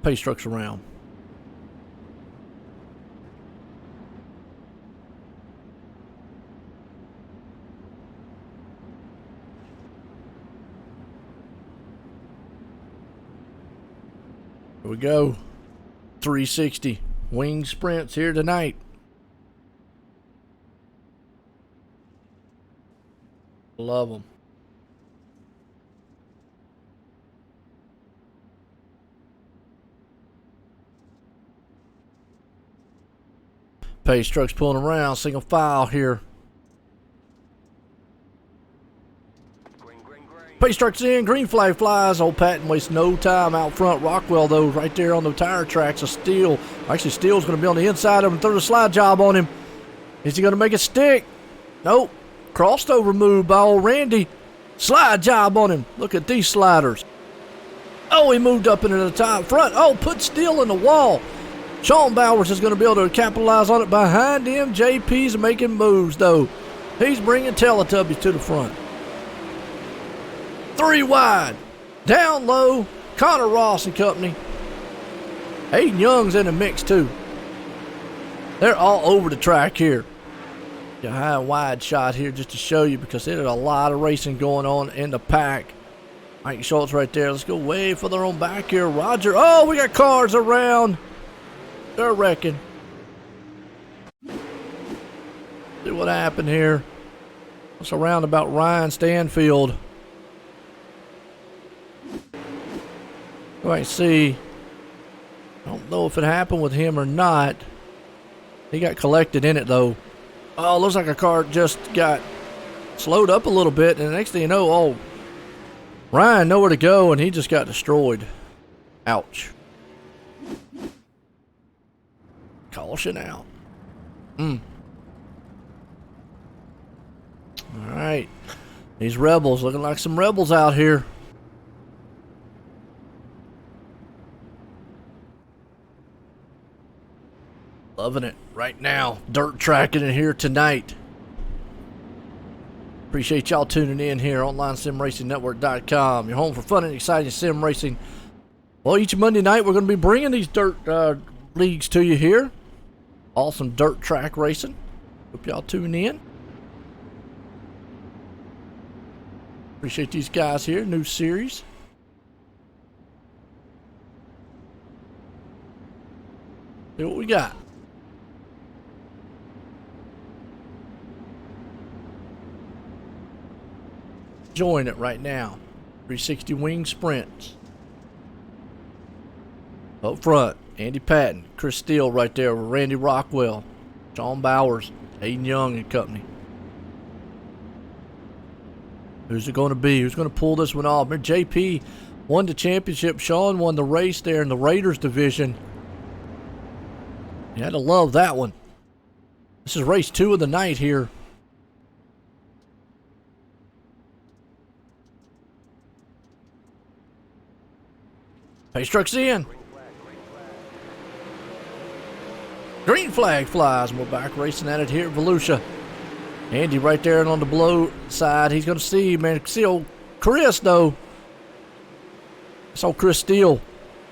Pace trucks around. Here we go. 360 wing sprints here tonight. Love them. Pace trucks pulling around, single file here. Pace trucks in, green flag flies. Old Patton wastes no time out front. Rockwell, though, right there on the tire tracks of Steele. Actually, Steele's going to be on the inside of him, throw the slide job on him. Is he going to make it stick? Nope. Crossed over move by old Randy. Slide job on him. Look at these sliders. Oh, he moved up into the top front. Oh, put Steele in the wall. Sean Bowers is going to be able to capitalize on it behind him. JP's making moves, though. He's bringing Teletubbies to the front. 3 wide. Down low. Connor Ross and company. Hayden Young's in the mix, too. They're all over the track here. A high and wide shot here just to show you because there's a lot of racing going on in the pack. Mike Schultz right there. Let's go way further on back here. Roger. Oh, we got cars around. They're wrecking. See what happened here. It's around about Ryan Stanfield. Right, see. I don't know if it happened with him or not. He got collected in it though. Oh, looks like a car just got slowed up a little bit, and the next thing you know, oh, Ryan nowhere to go, and he just got destroyed. Ouch. Caution out. Alright. These rebels, looking like some rebels out here. Loving it right now. Dirt tracking it here tonight. Appreciate y'all tuning in here. OnlineSimRacingNetwork.com. Your home for fun and exciting sim racing. Well, each Monday night we're going to be bringing these dirt leagues to you here. Awesome dirt track racing. Hope y'all tune in. Appreciate these guys here. New series. See what we got. Join it right now. 360 wing sprints. Up front, Andy Patton, Chris Steele right there with Randy Rockwell, Sean Bowers, Hayden Young and company. Who's it going to be? Who's going to pull this one off? JP won the championship. Sean won the race there in the Raiders division. You had to love that one. This is race 2 of the night here. Pace trucks in. Green flag flies, and we're back racing at it here at Volusia. Andy right there and on the below side. He's going to see, man. See old Chris, though. It's old Chris Steele.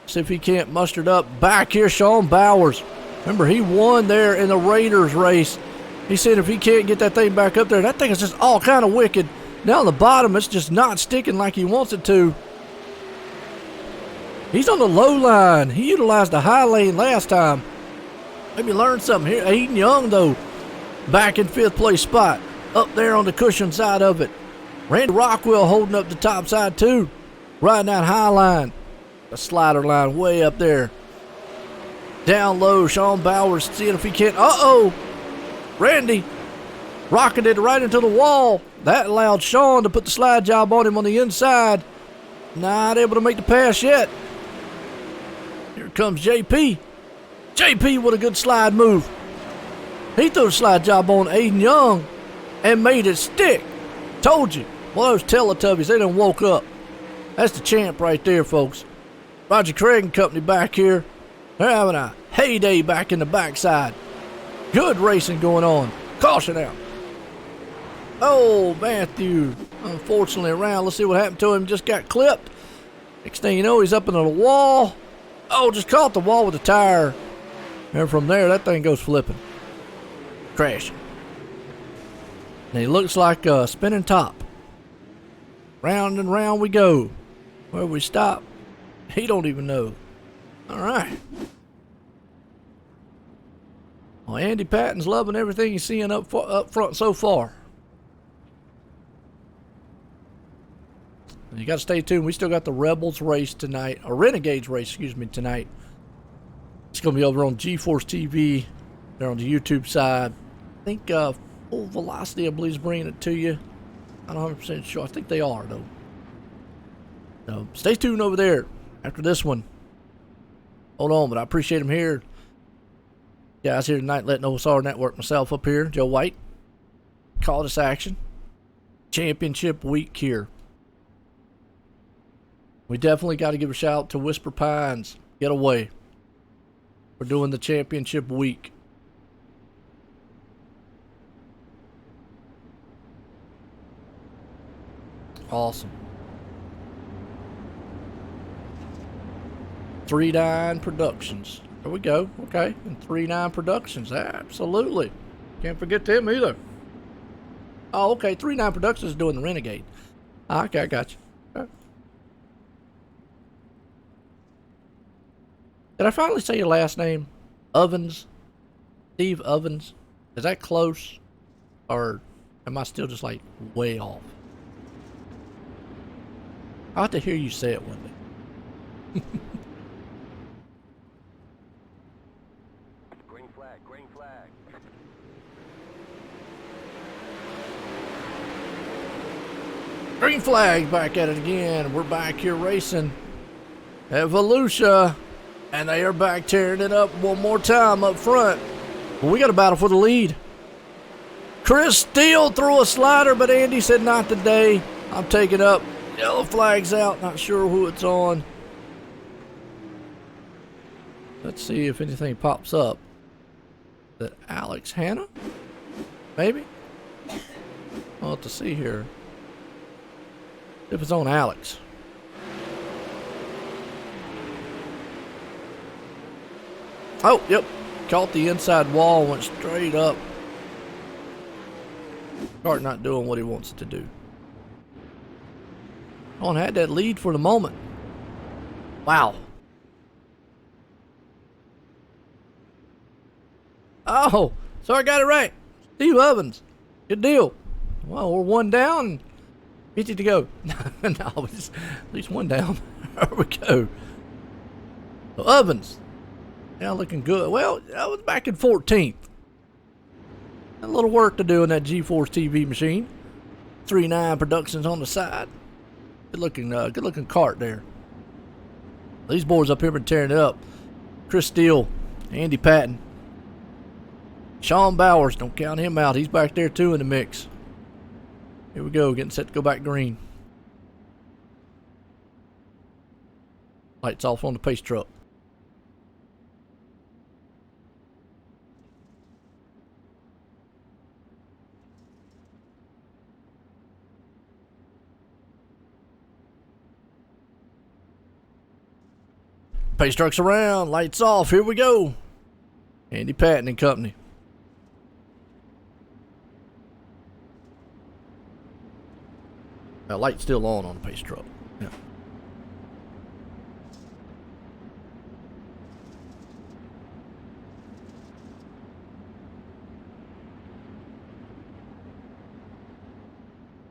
See if he can't muster it up. Back here, Sean Bowers. Remember, he won there in the Raiders race. He said if he can't get that thing back up there, that thing is just all kind of wicked. Down the bottom, it's just not sticking like he wants it to. He's on the low line. He utilized the high lane last time. Maybe learn something here. Aiden Young, though, back in 5th place spot. Up there on the cushion side of it. Randy Rockwell holding up the top side, too. Riding that high line. The slider line way up there. Down low, Sean Bowers seeing if he can't. Uh-oh! Randy rocketed right into the wall. That allowed Sean to put the slide job on him on the inside. Not able to make the pass yet. Here comes JP. JP with a good slide move. He threw the slide job on Aiden Young and made it stick. Told you. Well, those Teletubbies, they done woke up. That's the champ right there, folks. Roger Craig and company back here. They're having a heyday back in the backside. Good racing going on. Caution out. Oh, Matthew, unfortunately around. Let's see what happened to him. Just got clipped. Next thing you know, he's up into the wall. Oh, just caught the wall with the tire. And from there, that thing goes flipping. Crashing. And he looks like a spinning top. Round and round we go. Where we stop, he don't even know. All right. Well, Andy Patton's loving everything he's seeing up front so far. You got to stay tuned. We still got the Rebels race tonight, or Renegades race, excuse me, tonight. It's going to be over on GForce TV. They're on the YouTube side. I think Full Velocity, I believe, is bringing it to you. I'm not 100% sure. I think they are, though. So stay tuned over there after this one. Hold on, but I appreciate them here. Guys here tonight letting OSR Network, myself up here, Joe White. Call this action. Championship week here. We definitely got to give a shout out to Whisper Pines Getaway for doing the championship week. Awesome. 3-9 Productions. There we go. Okay. And 3-9 Productions. Absolutely. Can't forget them either. Oh, okay. 3-9 Productions is doing the Renegade. Okay, I got you. Okay. Did I finally say your last name? Ovens? Steve Ovens? Is that close? Or am I still just like way off? I'll have to hear you say it one day. Green flag, green flag. Green flag, back at it again. We're back here racing at Volusia, and they are back tearing it up one more time up front. Well, we got a battle for the lead. Chris Steele threw a slider, but Andy said not today. I'm taking up. Yellow flag's out. Not sure who it's on. Let's see if anything pops up. Is that Alex Hanna? Maybe? I'll have to see here. If it's on Alex. Oh, yep. Caught the inside wall, went straight up. Kart not doing what he wants it to do. On had that lead for the moment. Wow. Oh, so I got it right. Steve Ovens. Good deal. Well, we're one down. 50 to go. No, at least one down. There we go. So Ovens. Now looking good. Well, I was back in 14th. A little work to do in that GForce TV machine. 3-9 Productions on the side. Good looking cart there. These boys up here been tearing it up. Chris Steele, Andy Patton, Sean Bowers. Don't count him out. He's back there too in the mix. Here we go, getting set to go back green. Lights off on the pace truck. Pace truck's around, lights off, here we go. Andy Patton and company. That light's still on the pace truck. Yeah.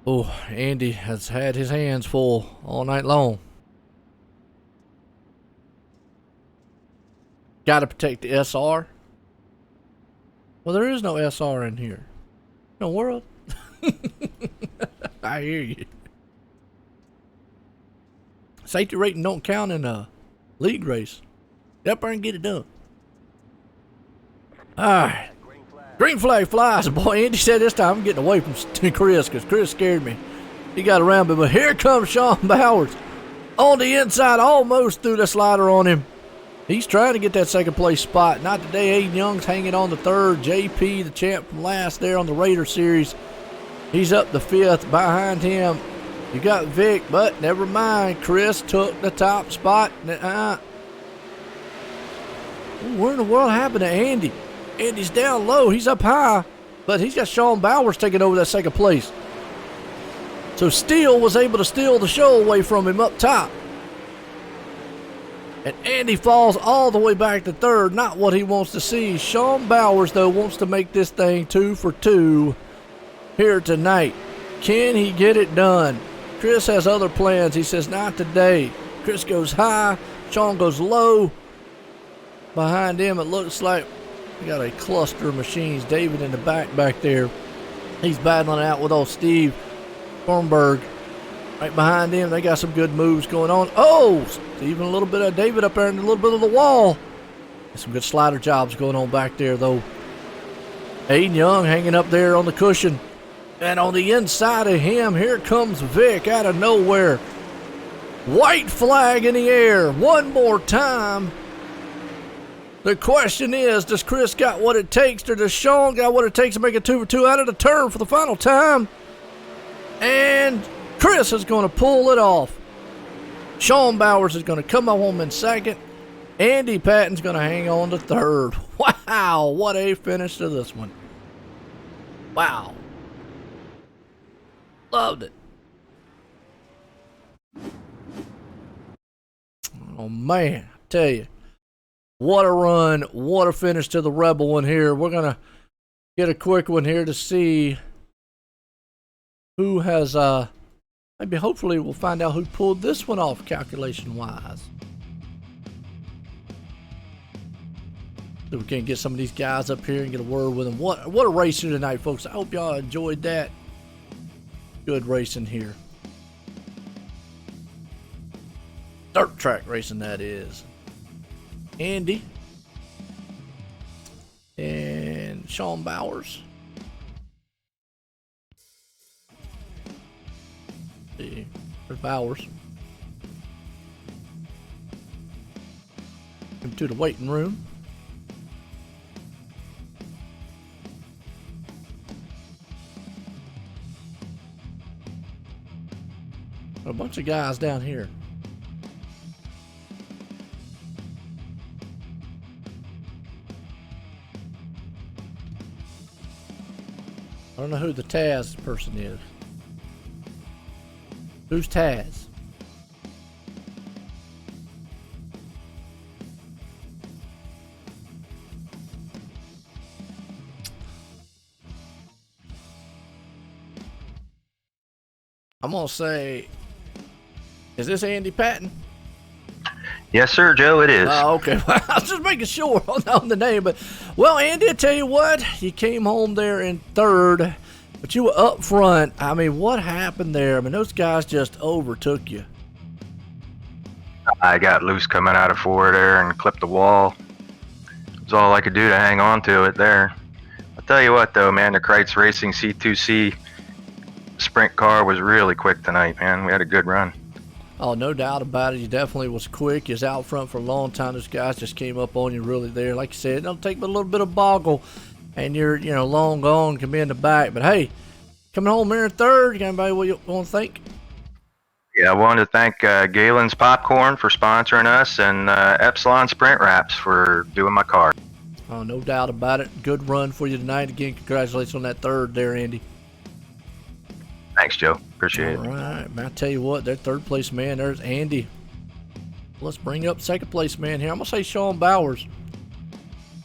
Oh, Andy has had his hands full all night long. Got to protect the SR. Well, there is no SR in here. No world. I hear you. Safety rating don't count in a league race. Get up there and get it done. Alright. Green flag flies. Boy, Andy said this time I'm getting away from Chris because Chris scared me. He got around me, but here comes Sean Bowers. On the inside, almost threw the slider on him. He's trying to get that second place spot. Not today. Aiden Young's hanging on the third. JP, the champ from last there on the Raider series. He's up the fifth. Behind him, you got Vic, but never mind. Chris took the top spot. What in the world happened to Andy? Andy's down low. He's up high, but he's got Sean Bowers taking over that second place. So Steele was able to steal the show away from him up top. And Andy falls all the way back to third. Not what he wants to see. Sean Bowers, though, wants to make this thing 2 for 2 here tonight. Can he get it done? Chris has other plans. He says, not today. Chris goes high. Sean goes low. Behind him, it looks like we got a cluster of machines. David in the back there. He's battling out with old Steve Thornburg. Right behind him, they got some good moves going on. Oh, even a little bit of David up there and a little bit of the wall. Some good slider jobs going on back there, though. Aiden Young hanging up there on the cushion. And on the inside of him, here comes Vic out of nowhere. White flag in the air. One more time. The question is, does Chris got what it takes, or does Sean got what it takes to make it 2 for 2 out of the turn for the final time? And Chris is going to pull it off. Sean Bowers is going to come home in second. Andy Patton's going to hang on to third. Wow, what a finish to this one. Wow. Loved it. Oh, man, I tell you. What a run. What a finish to the Rebel one here. We're going to get a quick one here to see who has, maybe hopefully we'll find out who pulled this one off calculation-wise. So we can get some of these guys up here and get a word with them. What a race here tonight, folks. I hope y'all enjoyed that. Good racing here. Dirt track racing, that is. Andy and Sean Bowers. See, there's Bowers. Into the waiting room. A bunch of guys down here. I don't know who the Taz person is. Who's Taz? I'm gonna say, is this Andy Patton? Yes, sir, Joe, it is. Oh, okay. Well, I was just making sure on the name. But, well, Andy, I tell you what, you came home there in third, but you were up front. I mean, what happened there? I mean, those guys just overtook you. I got loose coming out of four there and clipped the wall. It was all I could do to hang on to it there. I'll tell you what, though, man, the Kreitz Racing C2C sprint car was really quick tonight, man. We had a good run. Oh, no doubt about it. You definitely was quick. You was out front for a long time. Those guys just came up on you really there. Like you said, it don't take but a little bit of boggle, and you're, long gone, can be in the back. But, hey, coming home here in third, you got anybody what you want to think? Yeah, I wanted to thank Galen's Popcorn for sponsoring us and Epsilon Sprint Wraps for doing my car. Oh, no doubt about it. Good run for you tonight. Again, congratulations on that third there, Andy. Thanks, Joe. Appreciate All it. right, man. I tell you what, that third place man, there's Andy. Let's bring up second place man here. I'm gonna say Sean Bowers.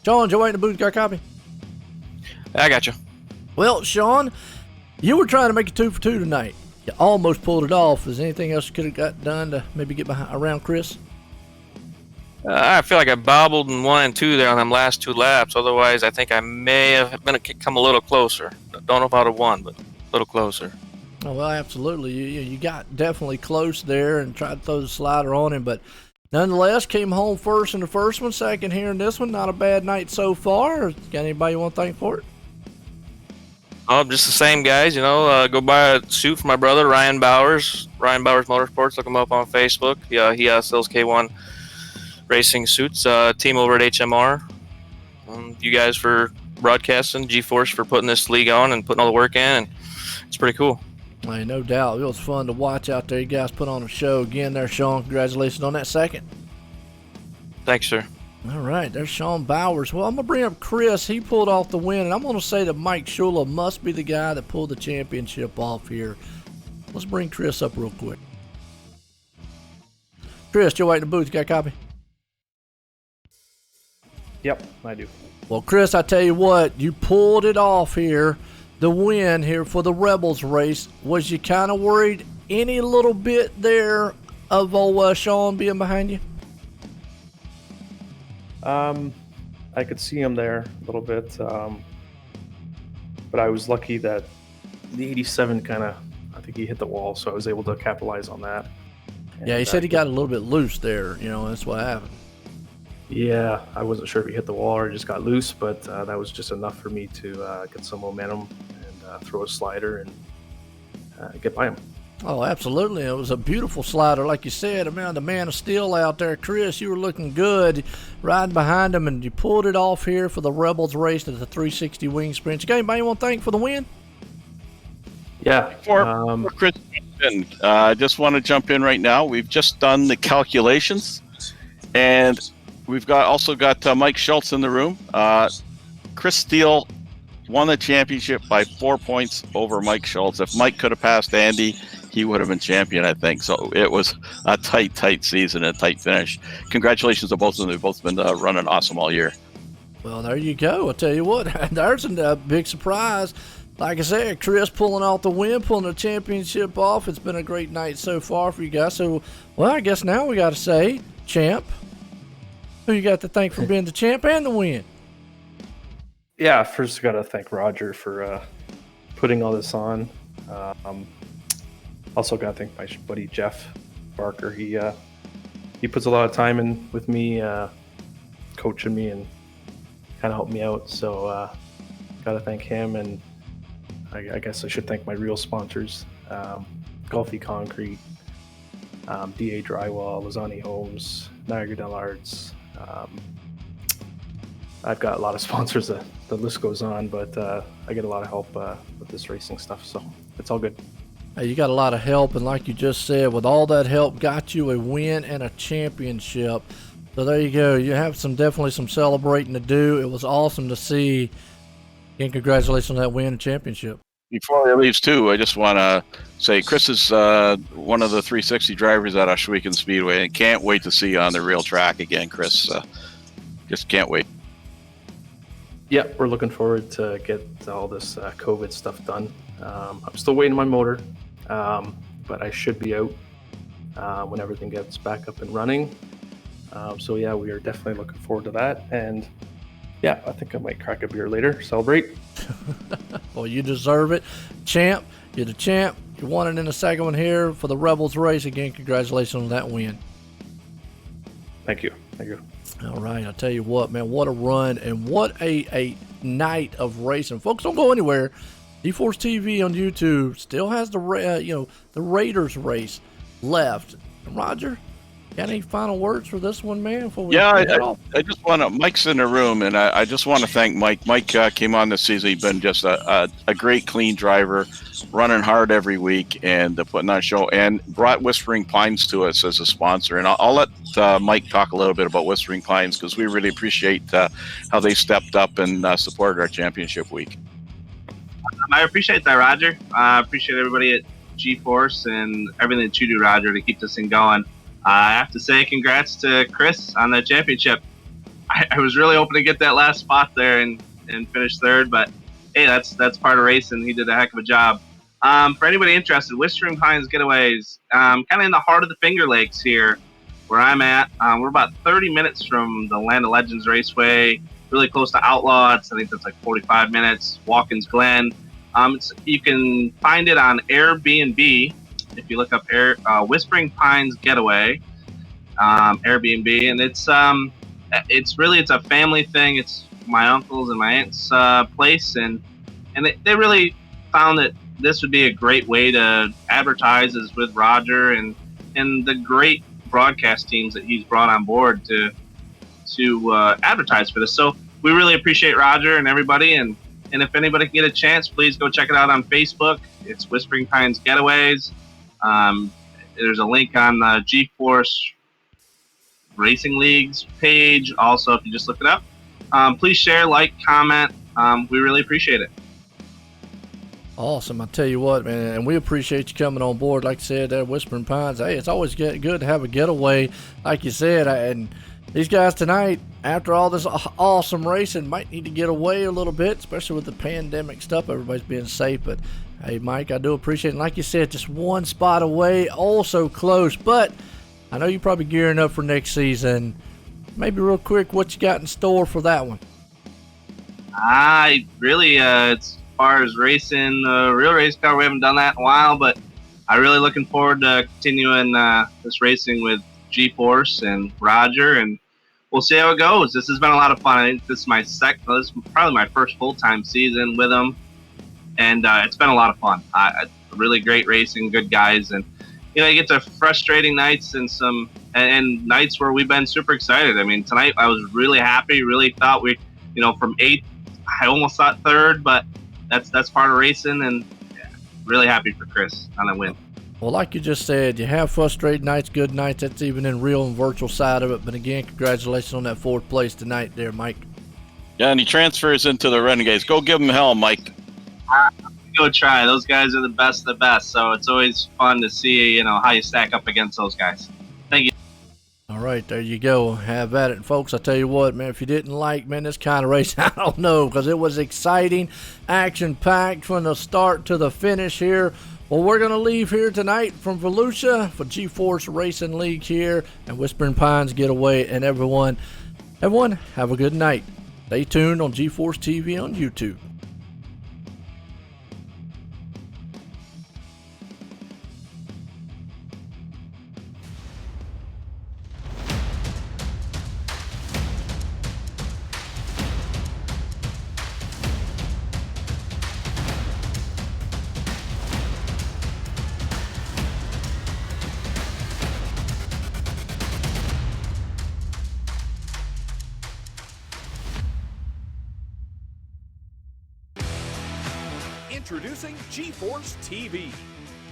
Sean, Joe ain't in the booth. Got a copy? I got you. Well, Sean, you were trying to make it 2 for 2 tonight. You almost pulled it off. Is there anything else you could have got done to maybe get around Chris? I feel like I bobbled in 1 and 2 there on them last 2 laps. Otherwise, I think I may have come a little closer. Don't know if I'd have won, but a little closer. Oh, well, absolutely. You got definitely close there and tried to throw the slider on him, but nonetheless, came home first in the first one, second here in this one. Not a bad night so far. Got anybody you want to thank for it? Oh, just the same guys, go buy a suit for my brother, Ryan Bowers. Ryan Bowers Motorsports. Look him up on Facebook. He sells K1 racing suits. Team over at HMR. You guys for broadcasting, GForce for putting this league on and putting all the work in. And it's pretty cool. Hey, no doubt. It was fun to watch out there. You guys put on a show again there, Sean. Congratulations on that second. Thanks, sir. All right, there's Sean Bowers. Well, I'm going to bring up Chris. He pulled off the win, and I'm going to say that Mike Shula must be the guy that pulled the championship off here. Let's bring Chris up real quick. Chris, Joe White in the booth. You got a copy? Yep, I do. Well, Chris, I tell you what, you pulled it off here. The win here for the Rebels race. Was you kind of worried any little bit there of old Sean being behind you? I could see him there a little bit, but I was lucky that the 87 I think he hit the wall, so I was able to capitalize on that. Yeah, he said he got a little bit loose there. That's what happened. Yeah, I wasn't sure if he hit the wall or just got loose, but that was just enough for me to get some momentum and throw a slider and get by him. Oh, absolutely. It was a beautiful slider, like you said. The man of steel out there. Chris, you were looking good riding behind him, and you pulled it off here for the Rebels race at the 360 wing sprint. You got anybody you want to thank for the win? Yeah. Before Chris, I just want to jump in right now. We've just done the calculations, and we've also got Mike Schultz in the room. Chris Steele won the championship by 4 points over Mike Schultz. If Mike could have passed Andy, he would have been champion, I think. So it was a tight season, a tight finish. Congratulations to both of them. They've both been running awesome all year. Well, there you go. I'll tell you what, there's a big surprise. Like I said, Chris pulling off the win, pulling the championship off. It's been a great night so far for you guys. So, well, I guess now we got to say, champ, who you got to thank for being the champ and the win? Yeah, first got to thank Roger for putting all this on. Also got to thank my buddy Jeff Barker. He puts a lot of time in with me, coaching me and kind of helped me out. So got to thank him, and I guess I should thank my real sponsors, Gulfy Concrete, DA Drywall, Lozani Homes, Niagara Dental Arts. I've got a lot of sponsors. The list goes on, but I get a lot of help with this racing stuff, so it's all good. Hey, you got a lot of help, and like you just said, with all that help, got you a win and a championship. So there you go. You have definitely some celebrating to do. It was awesome to see. And congratulations on that win and championship. Before he leaves, too, I just want to say Chris is one of the 360 drivers at Ohsweken Speedway, and can't wait to see you on the real track again, Chris. Just can't wait. Yeah, we're looking forward to get all this COVID stuff done. I'm still waiting on my motor, but I should be out when everything gets back up and running. So yeah, we are definitely looking forward to that. And yeah, I think I might crack a beer later, celebrate. Well, you deserve it. Champ, you're the champ. You won it in the second one here for the Rebels race. Again, congratulations on that win. Thank you. Thank you. All right, I'll tell you what, man, what a run and what a night of racing. Folks, don't go anywhere. GForce TV on YouTube still has the Raiders race left. Roger, got any final words for this one, man? I just want to. Mike's in the room, and I just want to thank Mike. Mike came on this season. He's been just a great, clean driver, running hard every week, and putting on a show, and brought Whispering Pines to us as a sponsor. And I'll let Mike talk a little bit about Whispering Pines, because we really appreciate how they stepped up and supported our championship week. I appreciate that, Roger. I appreciate everybody at GForce and everything that you do, Roger, to keep this thing going. I have to say congrats to Chris on the championship. I was really hoping to get that last spot there and finish third, but hey, that's part of racing. He did a heck of a job. For anybody interested, Whispering Pines Getaways, kind of in the heart of the Finger Lakes here, where I'm at. We're about 30 minutes from the Land of Legends Raceway, really close to Outlaw. I think that's like 45 minutes. Watkins Glen. You can find it on Airbnb if you look up Whispering Pines Getaway, Airbnb, and it's a family thing. It's my uncle's and my aunt's place, and they really found that this would be a great way to advertise is with Roger and the great broadcast teams that he's brought on board to advertise for this. So we really appreciate Roger and everybody, and if anybody can get a chance, please go check it out on Facebook. It's Whispering Pines Getaways. There's a link on the GForce Racing League's page. Also, if you just look it up, please share, like, comment. We really appreciate it. Awesome. I tell you what, man, and we appreciate you coming on board. Like I said, Whispering Pines, hey, it's always good to have a getaway, like you said. And these guys tonight, after all this awesome racing, might need to get away a little bit, especially with the pandemic stuff. Everybody's being safe. But, hey, Mike, I do appreciate it. And like you said, just one spot away, oh so close. But I know you're probably gearing up for next season. Maybe real quick, what you got in store for that one? I really, it's as far as racing, real race car, we haven't done that in a while, but I'm really looking forward to continuing this racing with GForce and Roger, and we'll see how it goes. This has been a lot of fun. I think this is probably my first full-time season with them, and it's been a lot of fun. Really great racing, good guys, and you get to frustrating nights and nights where we've been super excited. I mean, tonight I was really happy. Really thought we, from 8th, I almost thought 3rd, but that's part of racing, and really happy for Chris on that win. Well, like you just said, you have frustrating nights, good nights. That's even in real and virtual side of it. But again, congratulations on that 4th place tonight there, Mike. Yeah, and he transfers into the Renegades. Go give him hell, Mike. Go try. Those guys are the best of the best, so it's always fun to see, how you stack up against those guys. Thank you. All right, there you go. Have at it. And folks, I tell you what, man, if you didn't like, man, this kind of race, I don't know, because it was exciting, action-packed from the start to the finish here. Well, we're going to leave here tonight from Volusia for GForce Racing League here and Whispering Pines Getaway. And everyone, have a good night. Stay tuned on GForce TV on YouTube. Introducing GForce TV.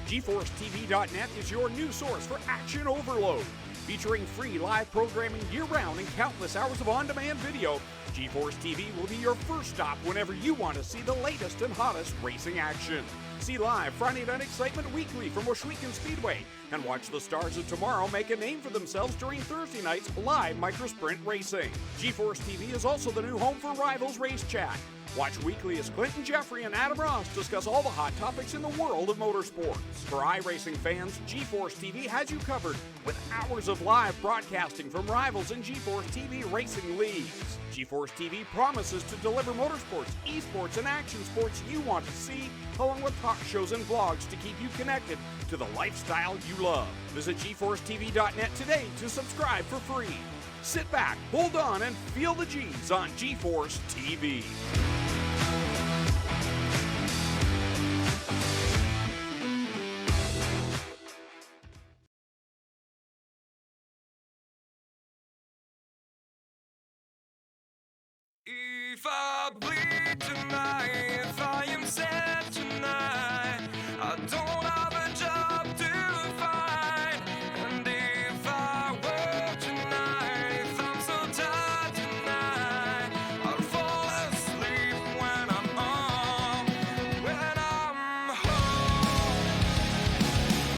GForceTV.net is your new source for action overload. Featuring free live programming year-round and countless hours of on-demand video, GForce TV will be your first stop whenever you want to see the latest and hottest racing action. See live Friday Night Excitement weekly from Washougal Speedway, and watch the stars of tomorrow make a name for themselves during Thursday night's live microsprint racing. GForce TV is also the new home for Rivals Race Chat. Watch weekly as Clinton Jeffrey and Adam Ross discuss all the hot topics in the world of motorsports. For iRacing fans, GForce TV has you covered with hours of live broadcasting from Rivals and GForce TV Racing Leagues. GForce TV promises to deliver motorsports, esports, and action sports you want to see, along with talk shows and vlogs to keep you connected to the lifestyle you love. Visit GForceTV.net today to subscribe for free. Sit back, hold on, and feel the G's on GForce TV. If I bleed